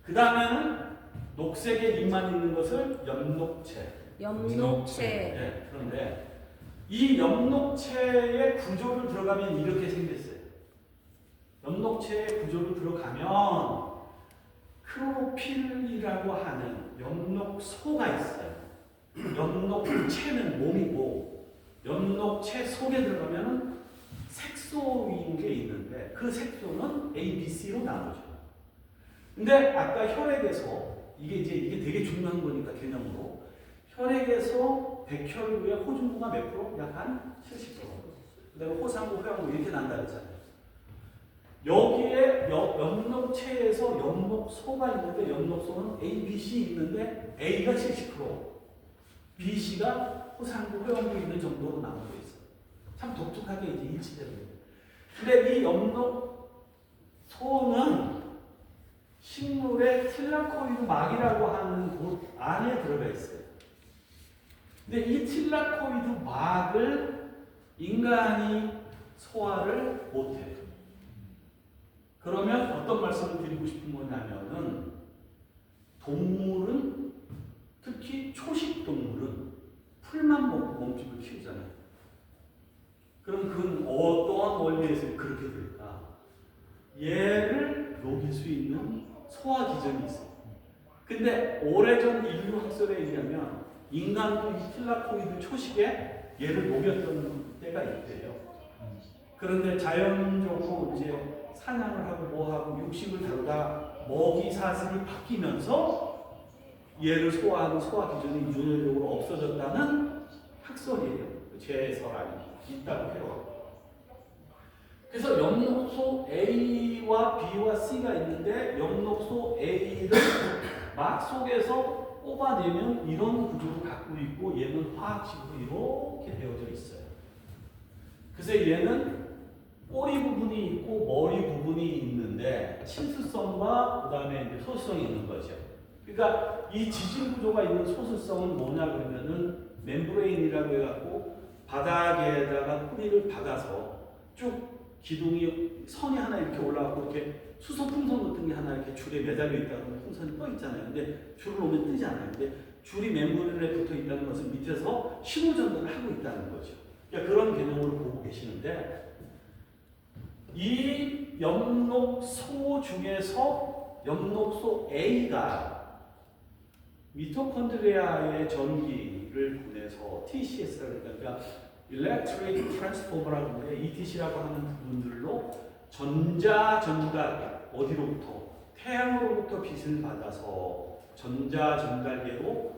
그 다음에는 녹색의 잎만 있는 것을 엽록체. 엽록체, 네, 그런데 이 엽록체의 구조를 들어가면 이렇게 생겼어요. 엽록체의 구조를 들어가면 크로필이라고 하는 엽록소가 있어요. 엽록체는 몸이고 엽록체 속에 들어가면 색소인 게 있는데 그 색소는 A, B, C로 나누죠. 근데 아까 혈액에서 이게 되게 중요한 거니까 개념으로 혈액에서 백혈구의 호중구가 몇 프로? 약 한 70%. 그다음에 호상구, 회항구 이렇게 난다 그랬잖아요. 여기에 엽록체에서 엽록소가 있는데 엽록소는 A, B, C 있는데 A가 70%, B, C가 호상구, 회항구 있는 정도로 나눠져 있어요. 참 독특하게 이제 일치되는. 근데 이 엽록소는 식물의 틸라코이드 막이라고 하는 곳 안에 들어가 있어요. 근데 이 틸라코이드 막을 인간이 소화를 못해요. 그러면 어떤 말씀을 드리고 싶은 거냐면은 동물은 특히 초식 동물은 풀만 먹고 몸집을 키우잖아요. 그럼 그건 어떠한 원리에서 그렇게 될까? 얘를 녹일 수 있는 소화 기전이 있어요. 근데 오래전 인류 학설에 의하면 인간도 이 틸라코이드 초식에 얘를 녹였던 때가 있대요. 그런데 자연적으로 이제 사냥을 하고 뭐하고 육식을 다루다 먹이 사슬이 바뀌면서 얘를 소화하는 소화 기전이 유전적으로 없어졌다는 학설이에요. 제설안이 있다고 해요. 그래서 엽록소 A와 B와 C가 있는데 엽록소 A를 막 속에서 뽑아내면 이런 구조를 갖고 있고 얘는 화학식으로 이렇게 되어져 있어요. 그래서 얘는 꼬리 부분이 있고 머리 부분이 있는데 침수성과 그 다음에 이제 소수성이 있는 거죠. 그러니까 이 지질 구조가 있는 소수성은 뭐냐 그러면은 멤브레인이라고 해갖고 바닥에다가 뿌리를 박아서 쭉 기둥이 선이 하나 이렇게 올라가고 이렇게 수소 풍선 같은 게 하나 이렇게 줄에 매달려 있다 그러면 풍선이 떠 있잖아요. 근데 줄을 놓으면 뜨지 않아요. 근데 줄이 멤브레인에 붙어 있다는 것은 밑에서 신호 전달을 하고 있다는 거죠. 그러니까 그런 개념으로 보고 계시는데 이 엽록소 중에서 엽록소 A가 미토콘드리아의 전기를 보내서 TCS라고 그러니까 Electric Transformer라고 하는데 ETC라고 하는 부분들로 전자 전달 어디로부터 태양으로부터 빛을 받아서 전자 전달계로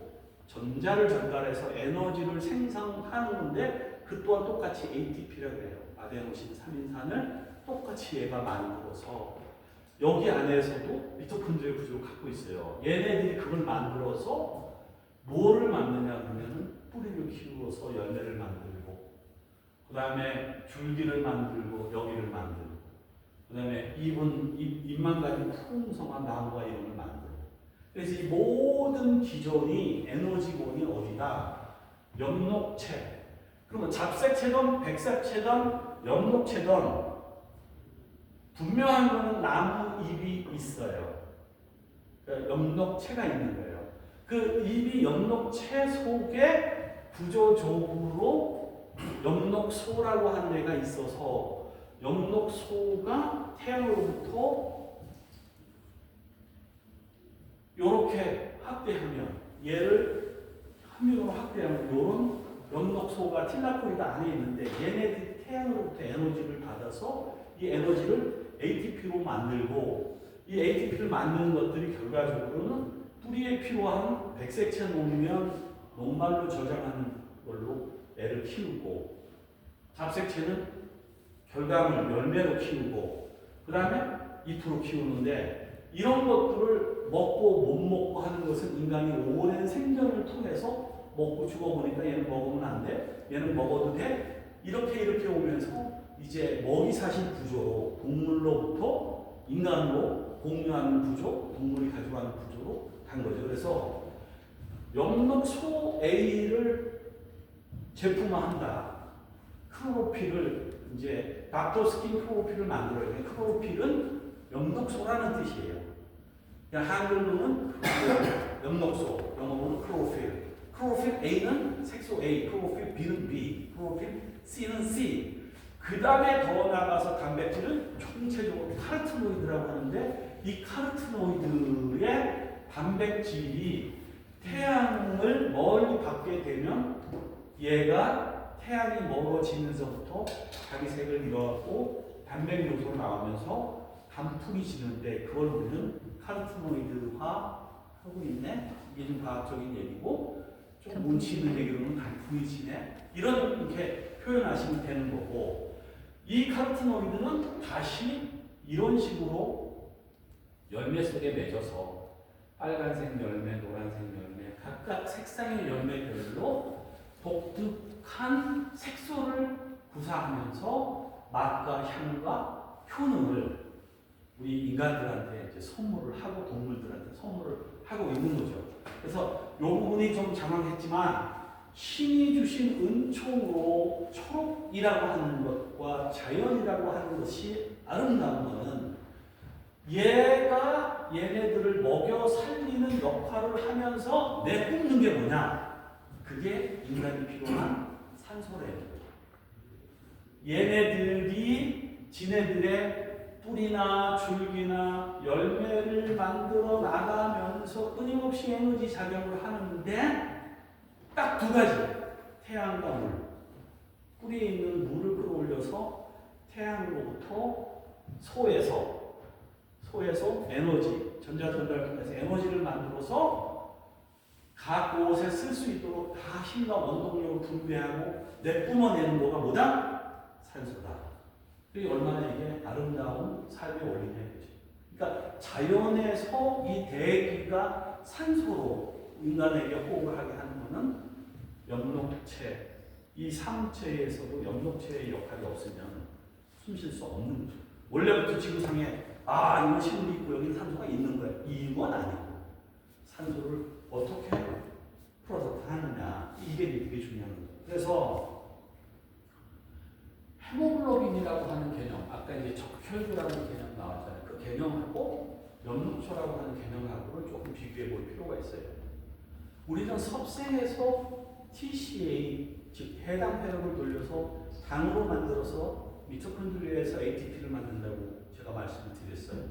전자를 전달해서 에너지를 생성하는 건데 그 또한 똑같이 ATP라고 해요. 아데노신 3인산을 똑같이 얘가 만들어서 여기 안에서도 미토콘드리아 구조를 갖고 있어요. 얘네들이 그걸 만들어서 뭐를 만드냐 그러면은 뿌리를 키워서 열매를 만들고, 그 다음에 줄기를 만들고, 여기를 만들고, 그 다음에 잎만 가진 풍성한 나무가 이런 걸 만들고. 그래서 이 모든 기존이 에너지곤이 어디다? 엽록체. 그러면 잡색체든 백색체든 엽록체든 분명한 거는 나무 잎이 있어요. 그러니까 엽록체가 있는 거예요. 그 잎이 엽록체 속에 구조적으로 엽록소라고 하는 애가 있어서 엽록소가 태양으로부터 이렇게 확대하면, 얘를 함유로 확대하면 이런 엽록소가 틸라코이드 안에 있는데 얘네들이 태양으로부터 에너지를 받아서 이 에너지를 ATP로 만들고, 이 ATP를 만드는 것들이 결과적으로는 뿌리에 필요한 백색체 놓으면 녹말로 저장하는 걸로 애를 키우고, 잡색체는 결과물 열매로 키우고, 그 다음에 잎으로 키우는데, 이런 것들을 먹고 못 먹고 하는 것은 인간이 오랜 생전을 통해서 먹고 죽어보니까 얘는 먹으면 안 돼, 얘는 먹어도 돼, 이렇게 오면서 이제 먹이사슬 구조로 동물로부터 인간으로 공유하는 구조, 동물이 가져가는 구조로 간 거죠. 그래서 엽록소 A를 제품화한다. 크로로필을 이제 닥터스킨 크로로필을 만들어야 돼. 크로로필은 엽록소라는 뜻이에요. 그러니까 한글로는 엽록소, 영어로는 크로로필. 크로로필 A는 색소 A, 크로로필 B는 B, 크로로필 C는 C. 그 다음에 더 나가서 단백질은 총체적으로 카르티노이드라고 하는데, 이 카르티노이드의 단백질이 태양을 멀리 받게 되면 얘가 태양이 멀어지면서부터 자기 색을 잃어갖고 단백 요소로 나오면서 단풍이 지는데, 그걸 우리는 카르티노이드화 하고 있네. 이게 좀 과학적인 얘기고, 좀 운치 있는 얘기로는 단풍이 지네. 이렇게 표현하시면 되는 거고, 이 카르티노이드는 다시 이런 식으로 열매 속에 맺어서 빨간색 열매, 노란색 열매, 각각 색상의 열매별로 독특한 색소를 구사하면서 맛과 향과 효능을 우리 인간들한테 이제 선물을 하고 동물들한테 선물을 하고 있는 거죠. 그래서 이 부분이 좀 장황했지만, 신이 주신 은총으로 초록이라고 하는 것과 자연이라고 하는 것이 아름다운 것은, 얘가 얘네들을 먹여 살리는 역할을 하면서 내뿜는 게 뭐냐? 그게 인간이 필요한 산소래요. 얘네들이 지네들의 뿌리나 줄기나 열매를 만들어 나가면서 끊임없이 에너지 작용을 하는데, 딱 두 가지. 태양과 물. 뿌리에 있는 물을 끌어올려서 태양으로부터 소에서 에너지, 전자전달을 통해서 에너지를 만들어서 각 곳에 쓸 수 있도록 다 힘과 원동력을 분배하고 내뿜어내는 거가 뭐다? 산소다. 그게 얼마나 이게 아름다운 삶의 원리냐 이거지. 그러니까 자연에서 이 대기가 산소로 인간에게 호흡을 하게 하는 거는 엽록체, 이 삼체에서도 엽록체의 역할이 없으면 숨 쉴 수 없는 거죠. 원래부터 지구상에 이건 식물이 있고 여기는 산소가 있는 거야. 이건 아니고, 산소를 어떻게 프로덕트 하느냐, 이게 되게 중요한 거죠. 그래서 헤모글로빈이라고 하는 개념, 아까 이제 적혈구라는 개념 나왔잖아요. 그 개념하고 엽록초라고 하는 개념하고를 조금 비교해 볼 필요가 있어요. 우리는 섭생에서 TCA, 즉 해당 회로를 돌려서 당으로 만들어서 미토콘드리아에서 ATP를 만든다고 제가 말씀을 드렸어요.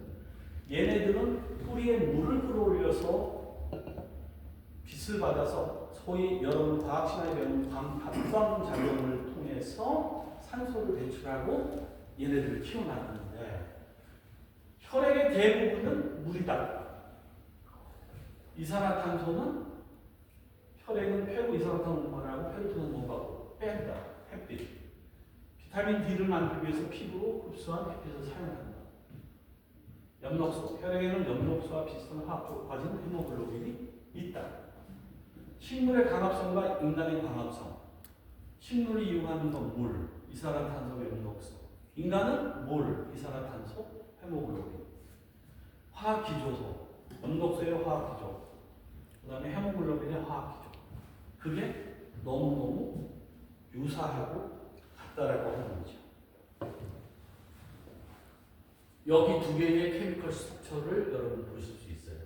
얘네들은 뿌리에 물을 끌어올려서 빛을 받아서 소위 여러분 과학 시간에 배운 합성 작용을 통해서 산소를 배출하고 얘네들을 키워나가는데, 혈액의 대부분은 물이다. 이산화탄소는 혈액은 폐로 이산화탄소 운반하고 폐로토는 운반하고 뺀다. 햇빛. 비타민 D를 만들기 위해서 피부로 흡수한 피피에서 사용한다. 엽록소, 혈액에는 엽록소와 비슷한 화학적으로 가진 헤모글로빈이 있다. 식물의 광합성과 인간의 광합성. 식물이 이용하는 건 물, 이산화탄소, 엽록소. 인간은 물, 이산화탄소, 헤모글로빈. 화학기조소, 엽록소의 화학기조, 그 다음에 헤모글로빈의 화학기조. 그게 너무너무 유사하고 같다라고 하는 거죠. 여기 두 개의 케미컬 스트럭처를 여러분 보실 수 있어요.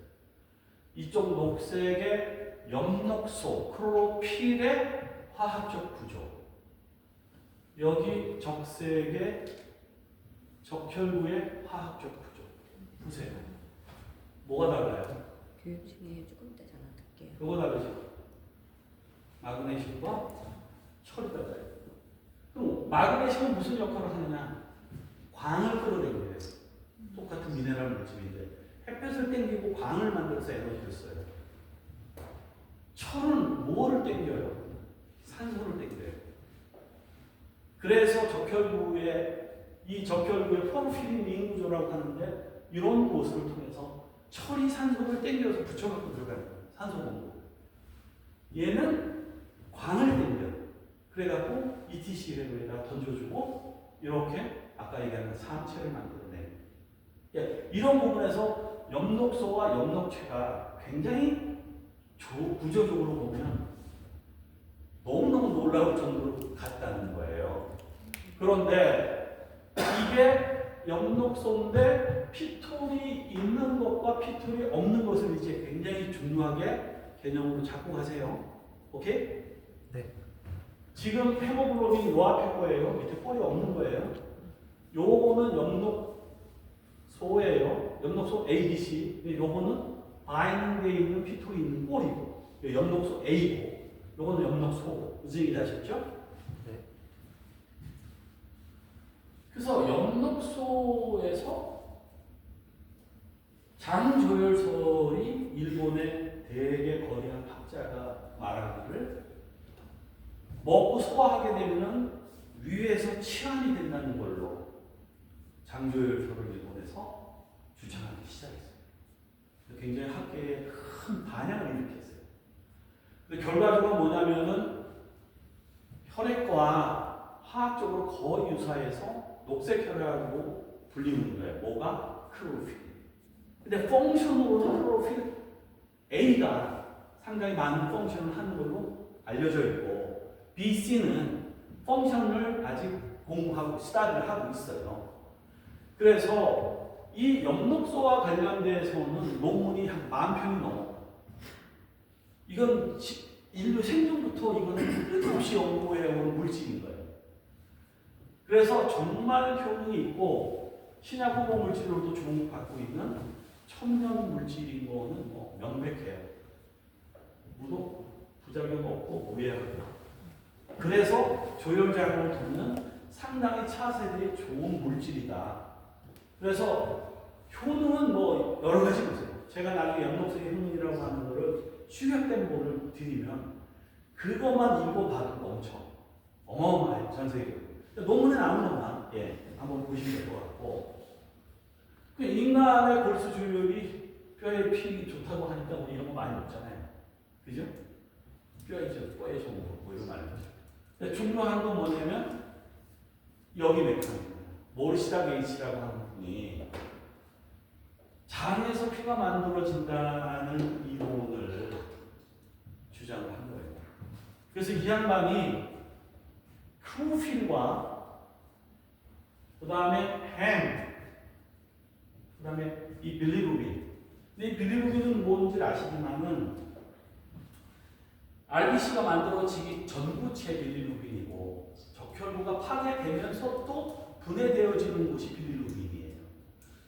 이쪽 녹색의 엽록소, 클로로필의 화학적 구조. 여기 적색의 적혈구의 화학적 구조. 보세요. 뭐가 달라요? 교육 중에 조금 있다잖아. 듣게요. 뭐가 다르죠? 마그네슘과 철이 달라요. 그럼 마그네슘은 무슨 역할을 하느냐? 광을 끌어당겨요. 똑같은 미네랄 물질인데 햇볕을 땡기고 광을 만들어서 에너지를 써요. 철은 뭐를 땡겨요? 산소를 땡겨요. 그래서 이 적혈구의 포르피린 링 구조라고 하는데 이런 곳을 통해서 철이 산소를 땡겨서 붙여갖고 들어가는 거예요. 산소 공급. 얘는 광을 땡겨요. 그래갖고 ETC에다 던져주고 이렇게 아까 얘기한 산체를 만들어내요. 이런 부분에서 엽록소와 엽록체가 굉장히 구조적으로 보면 너무너무 놀라울 정도로 같다는 거예요. 그런데 이게 엽록소인데 피톨이 있는 것과 피톨이 없는 것을 이제 굉장히 중요하게 개념으로 잡고 가세요. 오케이? 네. 지금 헤모글로빈 요 앞에 거예요. 밑에 꼴이 없는 거예요. 요거는 엽록소예요. 엽록소 A, B, C. 요거는 바이닝되어 있는 피톨이 있는 꼴이고, 엽록소 A고, 요거는 엽록소. 무슨 얘기 아셨죠? 네. 그래서 엽록소에서 장조열설이 일본의 대개 거대한 학자가 말하기를 먹고 소화하게 되면 위에서 치환이 된다는 걸로 장조열설을 일본에서 주장하기 시작했어요. 굉장히 학계에 큰 반향을 일으켰어요. 근데 결과적으로 뭐냐면은 혈액과 화학적으로 거의 유사해서 녹색 혈액으로 불리는 거예요. 뭐가? 클로로필. 근데 펑션으로는 클로로필 A가 상당히 많은 펑션을 하는 걸로 알려져 있고 BC는 펑션을 아직 공부하고 스타디를 하고 있어요. 그래서 이 엽록소와 관련돼서는 논문이 한 10,000편이 넘어요. 이건 인류 생존부터 이거는 끝없이 연구해온 물질인 거예요. 그래서 정말 효능이 있고 신약 후보 물질로도 주목받고 있는 천연 물질인 거는 뭐 명백해요. 무도 부작용 없고 무해하고. 그래서 조혈작용을 돕는 상당히 차세대의 좋은 물질이다. 그래서 효능은 뭐 여러 가지 보세요. 제가 나중에 엽록소의 효능이라고 하는 거를 축약된 본을 드리면 그것만 읽어봐도 엄청 어마어마해요. 전 세계적으로. 논문에 나오는 것만 한번 보시면 될 것 같고 인간의 골수 조율이 뼈에 피 좋다고 하니까 우리 이런 거 많이 먹잖아요. 그죠? 뼈에 뼈에 좋은 거 뭐 이런 거 많이 먹죠. 근데 중요한 건 뭐냐면 여기 메커니즘이에요. 모르시다 게이츠라고 하는 분이 장에서 피가 만들어진다는 이론을 주장을 한 거예요. 그래서 이 양반이 클로로필과 그 다음에 그 다음에 이 빌리루빈. 근데 이 빌리루빈은 뭔지 아시지만은 RBC가 만들어지기 전부체 빌리루빈이고 적혈구가 파괴되면서 또 분해되어지는 곳이 빌리루빈이에요.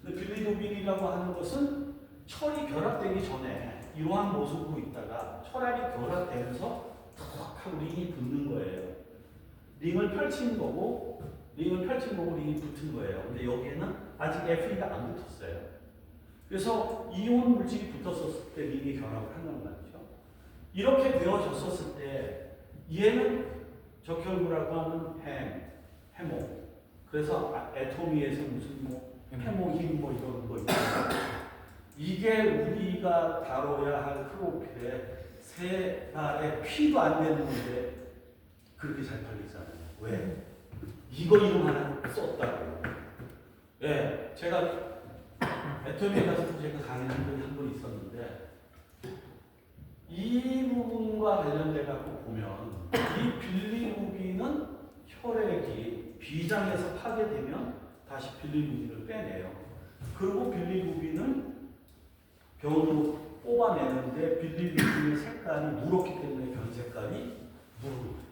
근데 빌리루빈이라고 하는 것은 철이 결합되기 전에 이러한 모습으로 있다가 철합이 결합되면서 턱 하고 링이 붙는 거예요. 링을 펼친 거고 링이 붙은 거예요. 근데 여기에는 아직 FE가 안 붙었어요. 그래서 이온 물질이 붙었을 때 링이 결합을 한단 말이죠. 이렇게 되어졌었을 때 얘는 적혈구라고 하는 햄, 해모. 그래서 애토미에서 무슨 뭐 해모힘 뭐 이런 거 있잖아요. 이게 우리가 다뤄야 할 크로필에 세 달에 피도 안 되는 건데 그렇게 잘 팔리잖아요. 왜? 이거 이름 하나 썼다고. 예, 제가 애토미에 가서 제가 강의한 적이 한 번 있었는데 이 부분과 관련돼 갖고 보면 이 빌리루빈은 혈액이 비장에서 파괴되면 다시 빌리루빈을 빼내요. 그리고 빌리루빈을 병으로 뽑아내는데 빌리루빈의 색깔이 무럽기 때문에 변 색깔이 무릅니다.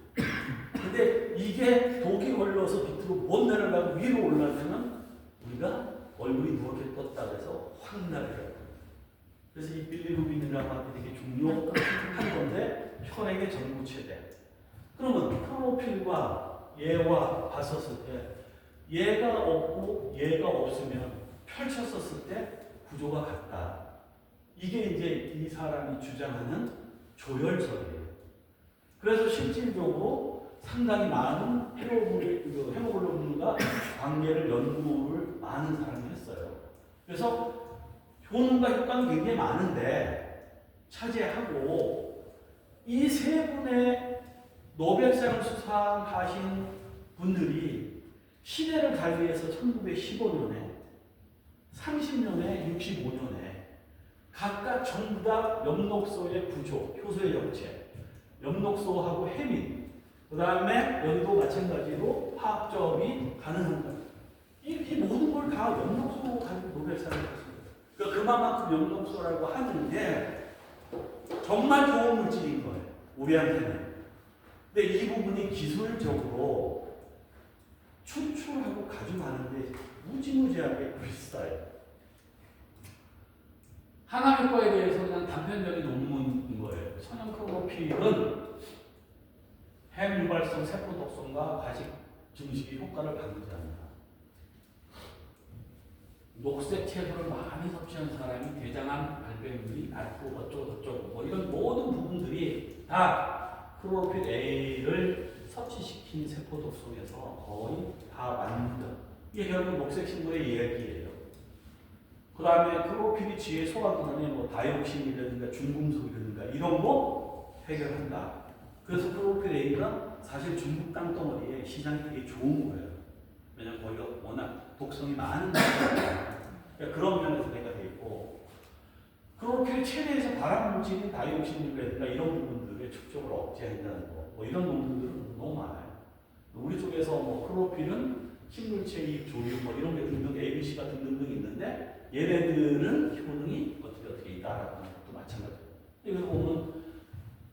근데 이게 독이 걸려서 밑으로 못 내려가고 위로 올라가면 우리가 얼굴이 누렇게 떴다 그래서 확나게 돼요. 그래서 이 빌리루빈이라고 하는 게 되게 중요한 건데 혈액의 전구체대. 그러면 크로필과 얘와 봤었을 때 얘가 없고 얘가 없으면 펼쳤었을 때 구조가 같다. 이게 이제 이 사람이 주장하는 조혈설이에요. 그래서 실질적으로 상당히 많은 헤모글로빈과 관계를 연구를 많은 사람이 했어요. 그래서 효능과 효과는 굉장히 많은데 차지하고 이 세 분의 노벨상 수상하신 분들이 시대를 달리해서 1915년에 30년에 65년에 각각 전부 다 엽록소의 구조, 효소의 정체, 엽록소하고 해민, 그 다음에 여기도 마찬가지로 화학점이 가능한 이 모든 걸 다 엽록소 가지고 노벨상을 탔습니다. 그러니까 그만큼 엽록소라고 하는 게 정말 좋은 물질인 거예요. 우리한테는. 근데 이 부분이 기술적으로 추출하고 가져가는데 무지무지하게 비싸요. 항암효과에 대해서 그냥 단편적인 논문인 거예요. 천연크로필은 핵 유발성 세포 독성과 과식 증식의 효과를 방지한다. 녹색 채소를 많이 섭취한 사람이 대장암 발병률이 낮고 어쩌고 뭐 이런 모든 부분들이 다 크로필 A를 섭취시킨 세포 독성에서 거의 다 맞는다. 이게 결국 녹색 식물의 이야기예요. 그 다음에 크로필이 지의 소화기관에 뭐 다이옥신이라든가 중금속이라든가 이런 거 해결한다. 그래서 크로필 A가 사실 중국 땅덩어리에 시장이 되게 좋은 거예요. 왜냐면 거기가 워낙 독성이 많은 거니까. 그러니까 그런 면에서 내가 돼 있고, 크로필 체내에서 발암물질인 다이옥신이라든가 이런 부분들의 축적을 억제한다는 거, 뭐 이런 논문들은 너무 많아요. 우리 쪽에서 뭐 크로필은 식물체의 조류 뭐 이런 게 등등 ABC가 등등 있는데 얘네들은 효능이 어떻게 있다라는 것도 마찬가지예요. 이거 보면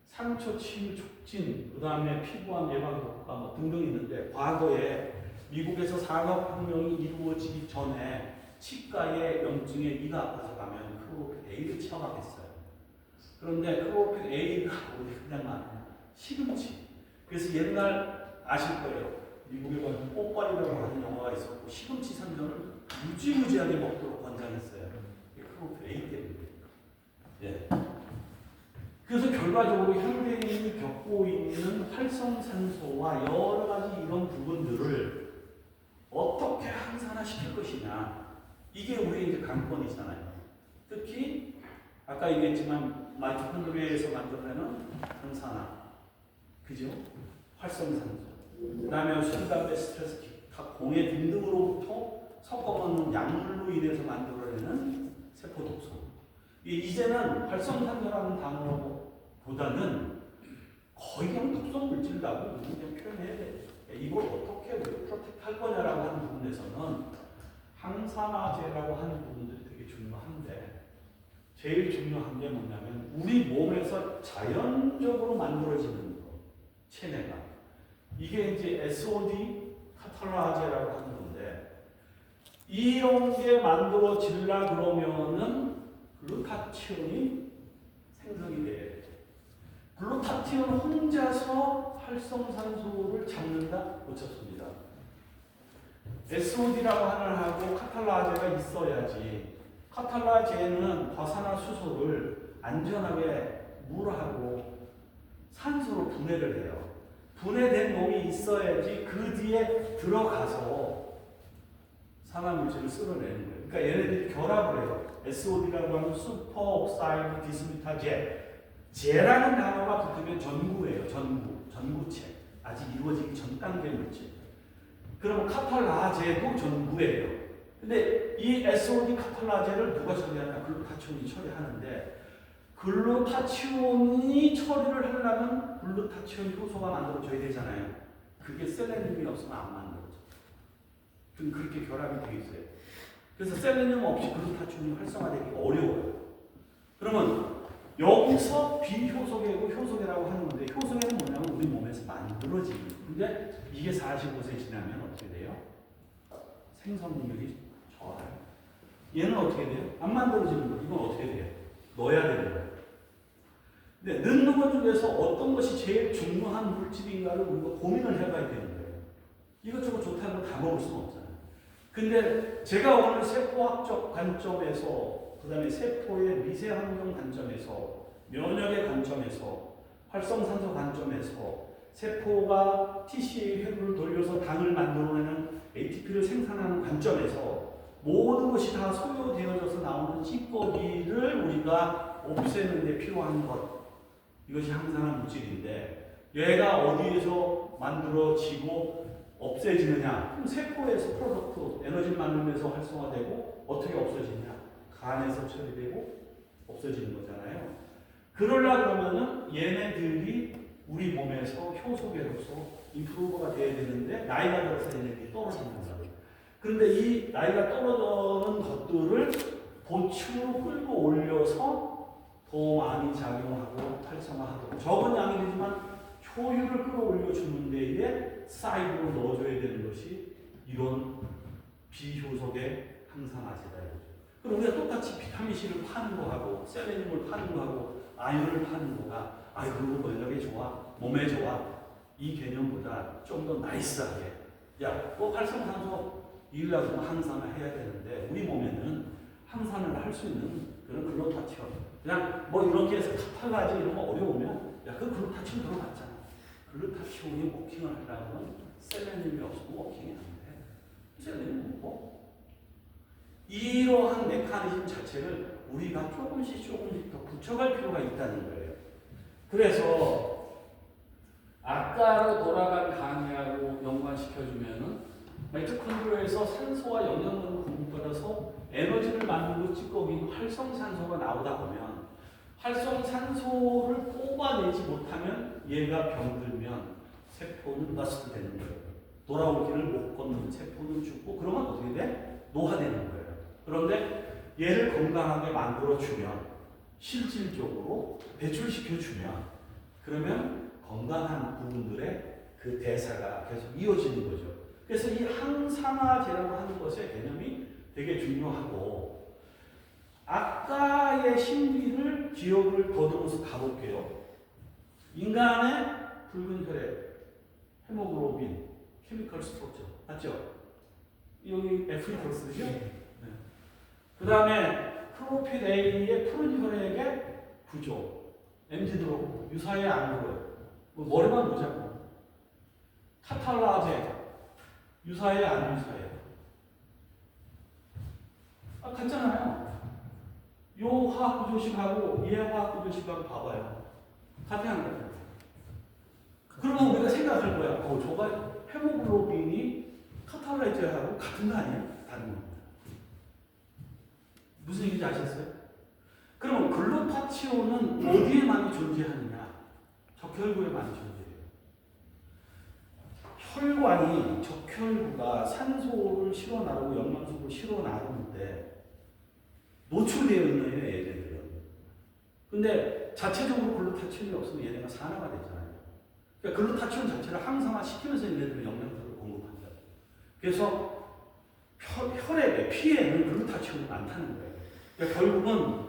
상처 치유 촉진, 그 다음에 피부암 예방 효과 뭐 등등 있는데 과거에 미국에서 산업혁명이 이루어지기 전에 치과에 염증에 이가 아파서 가면 크로필 A를 처방했어요. 그런데 크로필 A가 어디 그냥 많아요. 시금치. 그래서 옛날 아실 거예요. 미국에 보면 뽀빠리라고 하는 영화가 있었고 시금치 생선을 무지무지하게 먹도록 권장했어요. 크로필 A 때문에. 예. 그래서 결과적으로 현대인이 겪고 있는 활성산소와 여러 가지 이런 부분들을 어떻게 항산화시킬 것이냐. 이게 우리의 이제 관건이잖아요. 특히 아까 얘기했지만 마이토콘드리아에서 만들어내는 항산화, 그죠? 활성산소. 그 다음에 술담배, 스트레스, 기타, 공해 등등으로부터 섞어놓는 약물로 인해서 만들어내는 세포 독성. 이제는 활성산소라는 단어보다는 거의 그냥 독성 물질이라고 그냥 표현해야 돼. 이걸 어떻게 프로텍트 할 거냐라고 하는 부분에서는 항산화제라고 하는 부분들이 되게 중요한데 제일 중요한 게 뭐냐면 우리 몸에서 자연적으로 만들어지는 거, 체내가. 이게 이제 SOD 카탈라제라고 하는 건데 이런 게 만들어질라 그러면은 글루타티온이 생성이 돼. 글루타티온 혼자서 활성산소를 잡는다? 못 잡습니다. SOD라고 하는 하고 카탈라제가 있어야지. 카탈라제는 과산화수소를 안전하게 물하고 산소로 분해를 해요. 분해된 놈이 있어야지 그 뒤에 들어가서 산화물질을 쓸어내는 거예요. 그러니까 얘네들이 결합을 해요. SOD라고 하는 슈퍼 옥사이드 디스뮤타제. 제라는 단어가 붙으면 전구예요. 전구체. 아직 이루어지기 전 단계 물질. 그러면 카탈라제도 전구예요. 근데 이 SOD 카탈라제를 누가 처리하냐? 글루타치온이 처리하는데 글루타치온이 처리를 하려면 글루타치온 효소가 만들어져야 되잖아요. 그게 셀레늄이 없으면 안 만들어져. 그럼 그렇게 결합이 되어 있어요. 그래서 셀레늄 없이 글루타치온이 활성화되기가 어려워요. 그러면 여기서 비효소계고 효소계라고 하는 건데 효소계는 뭐냐면 우리 몸에서 만들어지는. 근데 이게 45세 지나면 어떻게 돼요? 생성률이 좋아요. 얘는 어떻게 돼요? 안 만들어지는 거. 이건 어떻게 돼요? 넣어야 되는 거예요. 근데 넣는 것 중에서 어떤 것이 제일 중요한 물질인가를 우리가 고민을 해봐야 되는 거예요. 이것저것 좋다는 걸 다 먹을 수는 없잖아요. 근데 제가 오늘 세포학적 관점에서 그 다음에 세포의 미세환경 관점에서 면역의 관점에서 활성산소 관점에서 세포가 TCA 회로를 돌려서 당을 만들어내는 ATP를 생산하는 관점에서 모든 것이 다 소요되어져서 나오는 찌꺼기를 우리가 없애는 데 필요한 것, 이것이 항산화 물질인데 얘가 어디에서 만들어지고 없애지느냐? 그럼 세포에서 프로덕트, 에너지를 만들면서 활성화되고 어떻게 없어지냐? 간에서 처리되고 없어지는 거잖아요. 그러려 그러면은 얘네들이 우리 몸에서 효소계로서 임프루버가 돼야 되는데 나이가 들어서 얘네들이 떨어지는 거예요. 그런데 이 나이가 떨어지는 것들을 보충으로 끌고 올려서 더 많이 작용하고 활성화하고 적은 양이 되지만 효율을 끌어올려 주는 데에 사이드로 넣어줘야 되는 것이 이런 비효소계 항산화제다 이거죠. 그럼 우리가 똑같이 비타민C를 파는 거하고 셀레늄을 파는 거하고 아연을 파는 거가 그리고 면역에 좋아, 몸에 좋아 이 개념보다 좀 더 나이스하게 활성산소 일하고 항산화 해야 되는데 우리 몸에는 항산을 할 수 있는 그런 글루타치온 그냥 뭐 이렇게 해서 카탈라제 이런 거 어려우면 그 글루타치온 들어갔잖아. 글루타치온이 워킹을 하려면 셀레늄이 없으면 워킹이 안 돼. 셀레늄 먹고 이러한 메커니즘 자체를 우리가 조금씩 더 붙여갈 필요가 있다는 거예요. 그래서 아까로 돌아간 강의하고 연관시켜주면은 마이토콘드리아에서 산소와 영양분을 공급받아서 에너지를 만들고 찌꺼기 활성산소가 나오다 보면 활성산소를 뽑아내지 못하면 얘가 병들면 세포는 러스트 되는 거예요. 돌아올 길을 못 걷는 세포는 죽고 그러면 어떻게 돼? 노화되는 거예요. 그런데 얘를 건강하게 만들어주면 실질적으로 배출시켜주면 그러면 건강한 부분들의 그 대사가 계속 이어지는 거죠. 그래서 이 항산화제라고 하는 것의 개념이 되게 중요하고 아까의 신비를 기억을 더듬어서 가볼게요. 인간의 붉은 혈액, 헤모글로빈, 케미컬 스트럭처 맞죠? 여기 F+죠? 그 다음에 프로핏 A의 푸른 혈액의 구조, MZ도 유사해 안 보여요. 머리만 보자고. 카탈라제 유사해 안 유사해? 같잖아요. 요 화학 구조식하고 얘 화학 구조식하고 봐봐요. 같아 안 같아? 그러면 우리가 생각할 거야. 저가 헤모글로빈이 카탈라제하고 같은 거 아니야? 다른 거. 무슨 얘기인지 아셨어요? 그러면 글루타치온은 어디에 많이 존재하느냐? 적혈구에 많이 존재해요. 혈관이 적혈구가 산소를 실어 나르고 영양소를 실어 나르는데 노출되어 있는 거예요, 얘네들은. 근데 자체적으로 글루타치온이 없으면 얘네가 산화가 되잖아요. 그러니까 글루타치온 자체를 항산화 시키면서 얘네들은 영양소를 공급한다. 그래서 혈액에, 피에는 글루타치온이 많다는 거예요. 그러니까 결국은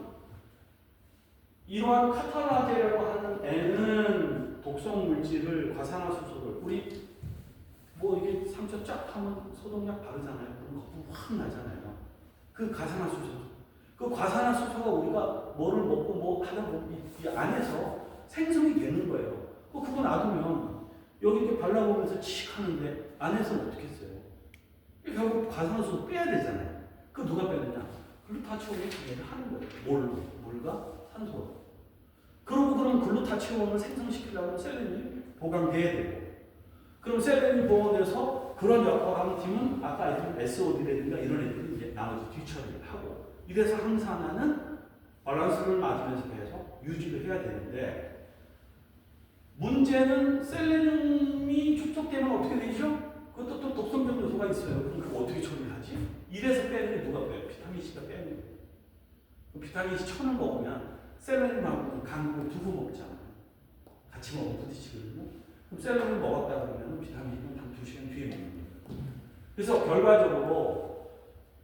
이러한 카탈라제라고 하는 N은 독성 물질을 과산화수소를 우리 이게 상처 쫙 하면 소독약 바르잖아요. 그럼 거품 확 나잖아요. 그 과산화수소. 그 과산화수소가 우리가 뭐를 먹고 뭐 하다 보면 이 안에서 생성이 되는 거예요. 그거 놔두면 여기 이렇게 발라보면서 칙 하는데 안에서는 어떻게 써요? 결국 과산화수 빼야 되잖아요. 그 누가 빼느냐? 글루타치온이 얘를 하는 거예요. 물과 산소. 그러고 그럼 글루타치온을 생성시키려면 셀렌이 보강돼야 되고, 그럼 셀렌이 보강돼서 그런 역할을 하는 팀은 아까 얘기한 SOD라든가 이런 애들이 이제 나머지 뒤처리를 하고, 이래서 항산화는 밸런스를 맞으면서 계속 유지를 해야 되는데, 문제는 셀레늄이 축적되면 어떻게 되죠? 그것도 또 독성적 요소가 있어요. 그럼 그거 어떻게 처리를 하지? 이래서 빼는 게 누가 빼요? 비타민 C가 빼는 거예요. 비타민 C 천을 먹으면 셀레늄하고 강국을 두고 먹잖아요. 같이 먹으면 부딪히거든요. 그럼 셀레늄을 먹었다 그러면 비타민 C는 한 2시간 뒤에 먹는 거예요. 그래서 결과적으로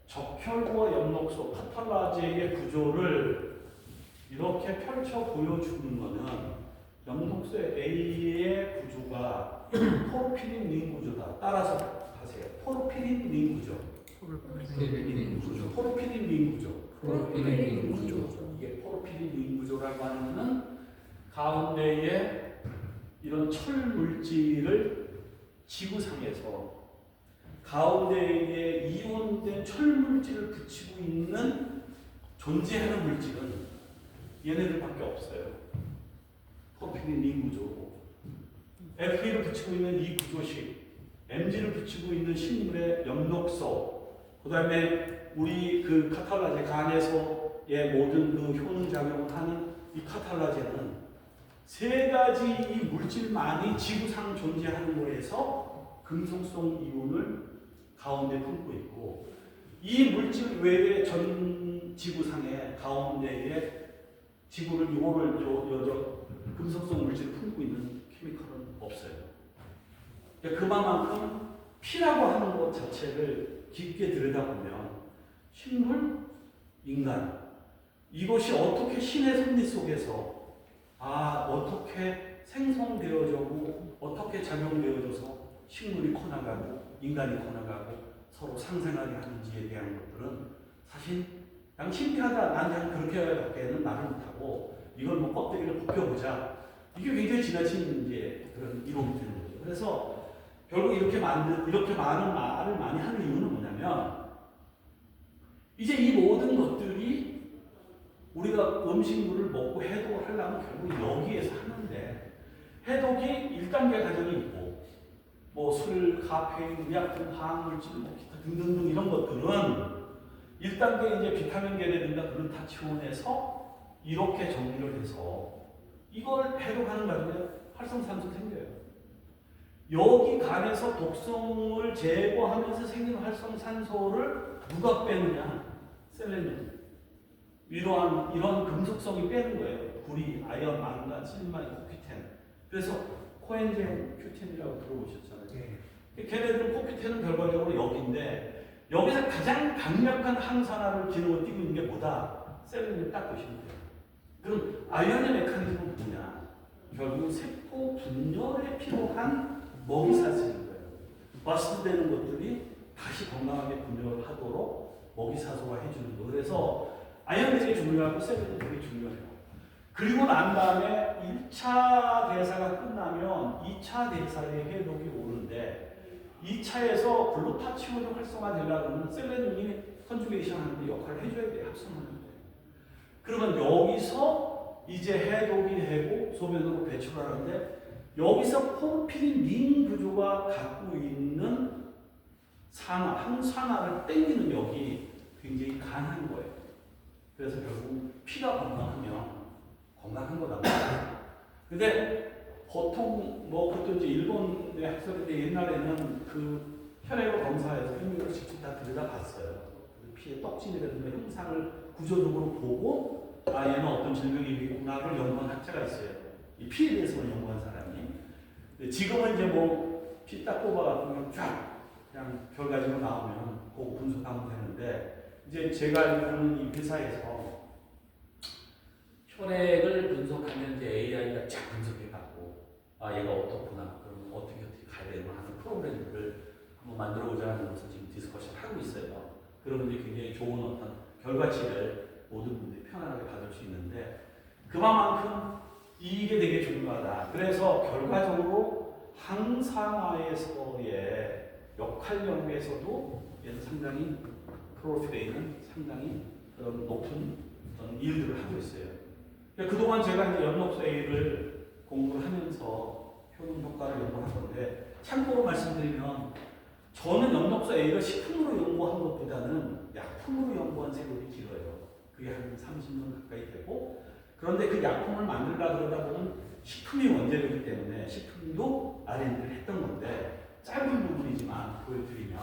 적혈구와 엽록소, 카탈라제의 구조를 이렇게 펼쳐 보여주는 거는 엽록소 A의 구조가 포르피린 링 구조다. 따라서 가세요. 포르피린 링 구조. 포르피린 구조. 포르피린 링 구조. 포르피린 구조. 이게 포르피린 링 구조라고 하는 거는 가운데에 이런 철 물질을 지구상에서 가운데에 이온된 철 물질을 붙이고 있는 존재하는 물질은 얘네들밖에 없어요. 포르피린 링 구조고, Fe를 붙이고 있는 이 구조식, Mg를 붙이고 있는 식물의 엽록소, 그 다음에 우리 그 카탈라제, 간에서의 모든 그 효능 작용을 하는 이 카탈라제는 세 가지 이 물질만이 지구상 존재하는 거에서 금속성 이온을 가운데 품고 있고, 이 물질 외에 전 지구상의 가운데에 지구를 이거를 금속성 물질을 품고 있는 케미컬은 없어요. 그러니까 그만큼 피라고 하는 것 자체를 깊게 들여다보면 식물, 인간, 이것이 어떻게 신의 섭리 속에서 어떻게 생성되어지고 어떻게 작용되어져서 식물이 커나가고 인간이 커나가고 서로 상생하게 하는지에 대한 것들은 사실 그냥 신비하다, 난 그냥 그렇게밖에는 말을 못하고 이걸 뭐 껍데기를 벗겨보자, 이게 굉장히 지나친 이제 그런 이론이 되는 거죠. 그래서 결국 이렇게 많은 말을 많이 하는 이유는 뭐냐면, 이제 이 모든 것들이 우리가 음식물을 먹고 해독을 하려면 결국 여기에서 하는데, 해독이 1단계 과정이 있고, 뭐 술, 카페인, 의약품, 화학물질, 뭐 기타 등등등 이런 것들은 1단계 이제 비타민 계라든가 글루타치온에서 이렇게 정리를 해서 이걸 해독하는 과정에 활성산소 생겨요. 여기 간에서 독성을 제거하면서 생기는 활성산소를 누가 빼느냐? 셀레늄. 이런 금속성이 빼는 거예요. 구리, 아연, 망간, 실리마닌, 코큐텐. 그래서 코엔자임 Q10이라고 들어보셨잖아요. 걔네들은 코큐텐은 결과적으로 여기인데, 여기서 가장 강력한 항산화를 기능을 띠고 있는 게 뭐다? 셀레늄을 딱 보시면 돼요. 그럼 아연의 메커니즘은 뭐냐? 결국 세포 분열에 필요한 먹이사슬인 거예요. 버스트되는 것들이 다시 건강하게 분열을 하도록 먹이사소가 해주는 거. 그래서 아연이 되게 중요하고 셀레늄이 되게 중요해요. 그리고 난 다음에 1차 대사가 끝나면 2차 대사의 해독이 오는데, 2차에서 글루타치온이 활성화되려면 셀레늄이 컨주게이션 하는데 역할을 해줘야 돼요. 합성하는 데. 그러면 여기서 이제 해독이 되고 소변으로 배출을 하는데, 여기서 포르피린 링 구조가 갖고 있는 항산화를 땡기는 역이 굉장히 강한 거예요. 그래서 결국 피가 건강하면 건강한 거다. 근데 보통 그것도 이제 일본의 학설인데, 옛날에는 그 혈액을 검사해서 혈액을 직접 다 들여다봤어요. 피의 떡진이라든가 형상을 구조적으로 보고 얘는 어떤 질병이 있구나를 연구한 학자가 있어요. 이 피에 대해서만 연구한 사람이. 지금은 이제 피 딱 뽑아갖고 그냥 결과적으로 나오면 그거 분석하면 되는데, 이제 제가 알기로는 이 회사에서 혈액을 분석하면 이제 AI가 쫙 분석해갖고 얘가 어떻구나, 그럼 어떻게 가야 되나 하는 프로그램들을 한번 만들어보자 하는 것을 지금 디스커션 하고 있어요. 그러면 이제 굉장히 좋은 어떤 결과치를 모든 분들이 편안하게 받을 수 있는데, 그만큼 이게 되게 중요하다. 그래서 결과적으로 항산화에서의 역할 연구에서도 얘는 상당히 클로로필에는 상당히 그런 높은 어떤 일들을 하고 있어요. 그러니까 그동안 제가 이제 엽록소 A를 공부를 하면서 효능 효과를 연구한 건데 참고로 말씀드리면 저는 엽록소 A를 식품으로 연구한 것보다는 약품으로 연구한 세월이 길어요. 그게 한 30년 가까이 되고 그런데 그 약품을 만들려고 그러다 보면 식품이 원재료이기 때문에 식품도 R&D를 했던 건데 짧은 부분이지만 보여드리면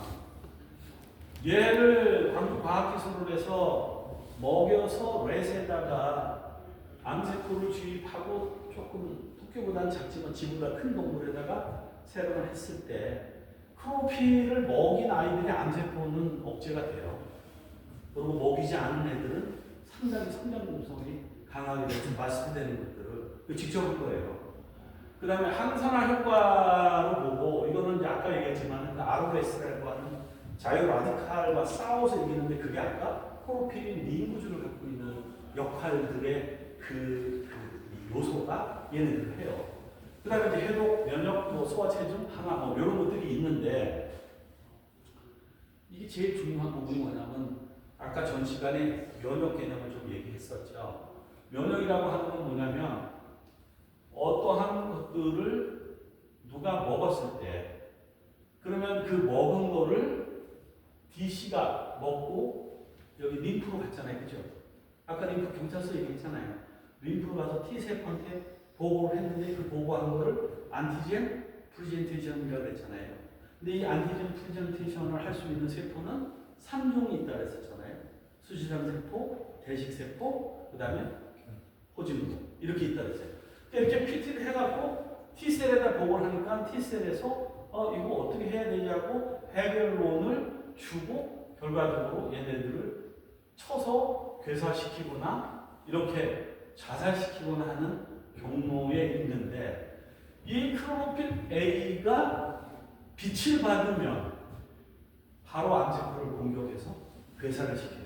얘를 광주과학기술을 해서 먹여서 렛에다가 암세포를 주입하고 조금 토끼보다는 작지만 지보다 큰 동물에다가 세럼을 했을 때 크로필을 먹인 아이들의 암세포는 억제가 돼요. 그리고 먹이지 않은 애들은 상당히 성장 공성이 강하게 돼서 마스터되는 것들을 직접 한 거예요. 그 다음에 항산화 효과로 보고 이거는 이제 아까 얘기했지만 그 ROS라고 하는 자유 라디칼과 싸워서 이기는데 그게 아까 크로필인 리구주를 갖고 있는 역할들의 그 요소가 얘네들을 해요. 그 다음에 이제 해독, 면역, 뭐 소화체중, 항암 뭐 이런 것들이 있는데 이게 제일 중요한 부분이 뭐냐면 아까 전 시간에 면역 개념을 좀 얘기했었죠. 면역이라고 하는 건 뭐냐면 어떠한 것들을 누가 먹었을 때 그러면 그 먹은 거를 DC가 먹고 여기 림프로 갔잖아요. 그죠? 아까 림프 경찰서 얘기했잖아요. 림프로 가서 T세포한테 보고를 했는데 그 보고한 거를 안티젠 프레젠테이션이라고 했잖아요. 근데 이 안티젠 프레젠테이션을 할 수 있는 세포는 3종이 있다고 했었잖아요. 수시장 세포, 대식 세포, 그 다음에 호진부 이렇게 있다고 했어요. 이렇게 PT를 해갖고 T셀에다 보고를 하니까 T셀에서 이거 어떻게 해야 되냐고 해결론을 주고 결과적으로 얘네들을 쳐서 괴사시키거나 이렇게 자살시키거나 하는 경로에 있는데 이 클로로필 A가 빛을 받으면 바로 암세포를 공격해서 괴사를 시켜요.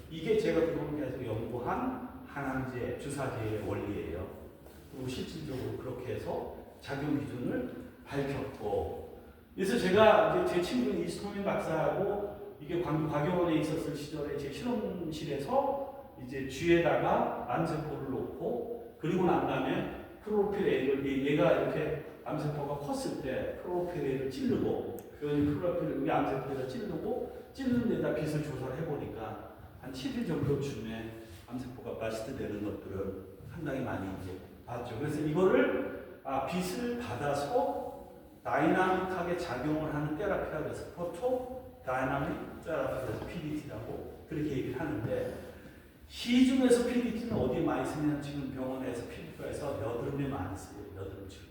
이게 제가 그동안 계속 연구한 항암제, 주사제의 원리예요. 그리고 실질적으로 그렇게 해서 작용 기준을 밝혔고 그래서 제가 이제 제 친구 이스토민 박사하고 이게 광주 과교원에 있었을 시절에 제 실험실에서 이제 쥐에다가 암세포를 놓고 그리고 난 다음에 클로로필 A를 얘가 이렇게 암세포가 컸을 때 클로로필 A를 찌르고 클로로필 우리 암세포에다 찌르는 데다 빛을 조사를 해보니까 한 7일 정도쯤에 암세포가 바스트되는 것들을 상당히 많이 이제 봤죠. 그래서 이거를 빛을 받아서 다이나믹하게 작용을 하는 테라피라고 해서 포토 다이나믹 테라피라고 PDT라고 그렇게 얘기를 하는데 시중에서 PDT는 어디에 많이 쓰냐면 지금 병원에서 피부과에서 여드름에 많이 쓰여요. 여드름 치료.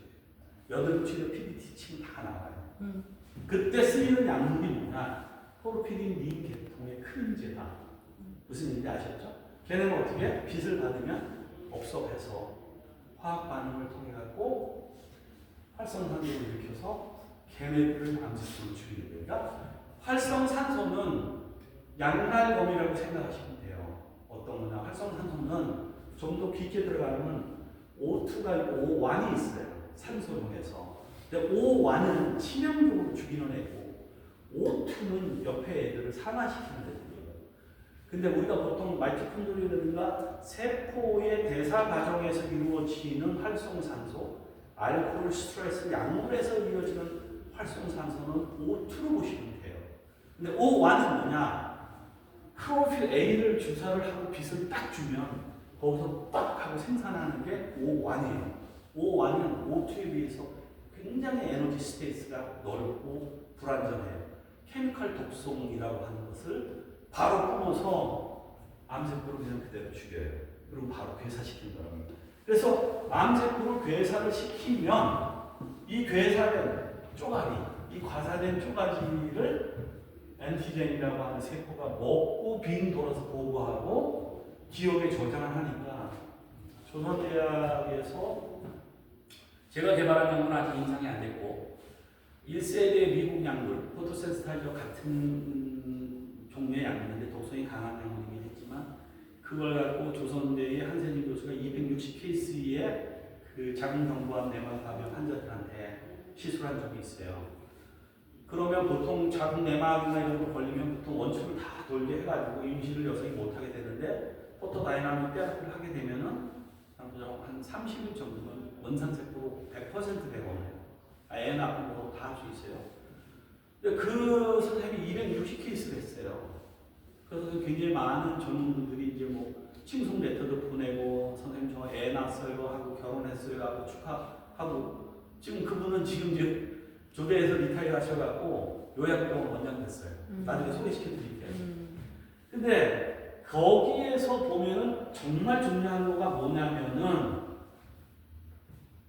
여드름 치료 PDT 치면 다 나와요. 그때 쓰이는 약물이 뭐냐? 포르피린 린 계통의 크림제다. 무슨 얘기인지 아셨죠? 걔네는 어떻게 빛을 받으면 업석해서 화학 반응을 통해 갖고 활성산소를 일으켜서 걔네들을 암세포로 죽이는 거예요. 그러니까 활성산소는 양날검이라고 생각하시면 돼요. 어떤 거냐? 활성산소는 좀 더 깊게 들어가면 O2가 있고 O1이 있어요. 산소중에서. 근데 O1은 치명적으로 죽이는 애고 O2는 옆에 애들을 산화시키는 애들이에요. 근데 우리가 보통 마이토콘드리아라든가 세포의 대사 과정에서 이루어지는 활성산소, 알코올, 스트레스, 약물에서 이루어지는 활성산소는 O2로 보시면 돼요. 근데 O1은 뭐냐? 클로로필 A를 주사를 하고 빛을 딱 주면 거기서 딱 하고 생산하는 게 O1이에요. O1은 O2에 비해서 굉장히 에너지 스페이스가 넓고 불안정해요. 케미컬 독성이라고 하는 것을 바로 뿜어서 암세포를 그냥 그대로 죽여요. 그리고 바로 괴사시키는 겁니다. 그래서 암세포를 괴사를 시키면 이 괴사된 쪼가리, 이 과사된 쪼가리를 엔티젠이라고 하는 세포가 먹고 빙 돌아서 보고하고 기억에 저장을 하니까 조선대학에서 제가 개발한 약물은 아직 인상이 안 됐고 1세대 미국 약물, 포토센스타이저 같은 종류의 약물인데 독성이 강한 약물이긴 했지만 그걸 갖고 조선대의 한세진 교수가 260케이스의 그 자궁경부암 내막파병 환자들한테 시술한 적이 있어요. 그러면 보통 자궁 내막이나 이런 거 걸리면 보통 원축을 다 돌게 해가지고 임신을 여성이 못하게 되는데 포토다이나믹 테라피를 하게 되면은 한 30일 정도는 원상세포로 100% 배워요. 애 낳은 거 다 할 수 있어요. 근데 그 선생님이 260케이스를 했어요. 그래서 굉장히 많은 전문가들이 이제 뭐 칭송 레터도 보내고 선생님 저 애 낳았어요 하고 결혼했어요 하고 축하하고 지금 그분은 지금 이제 조대에서 리타이어 하셔갖고 요약병원 원장 됐어요. 나중에 소개시켜 드릴게요. 근데 거기에서 보면은 정말 중요한 거가 뭐냐면은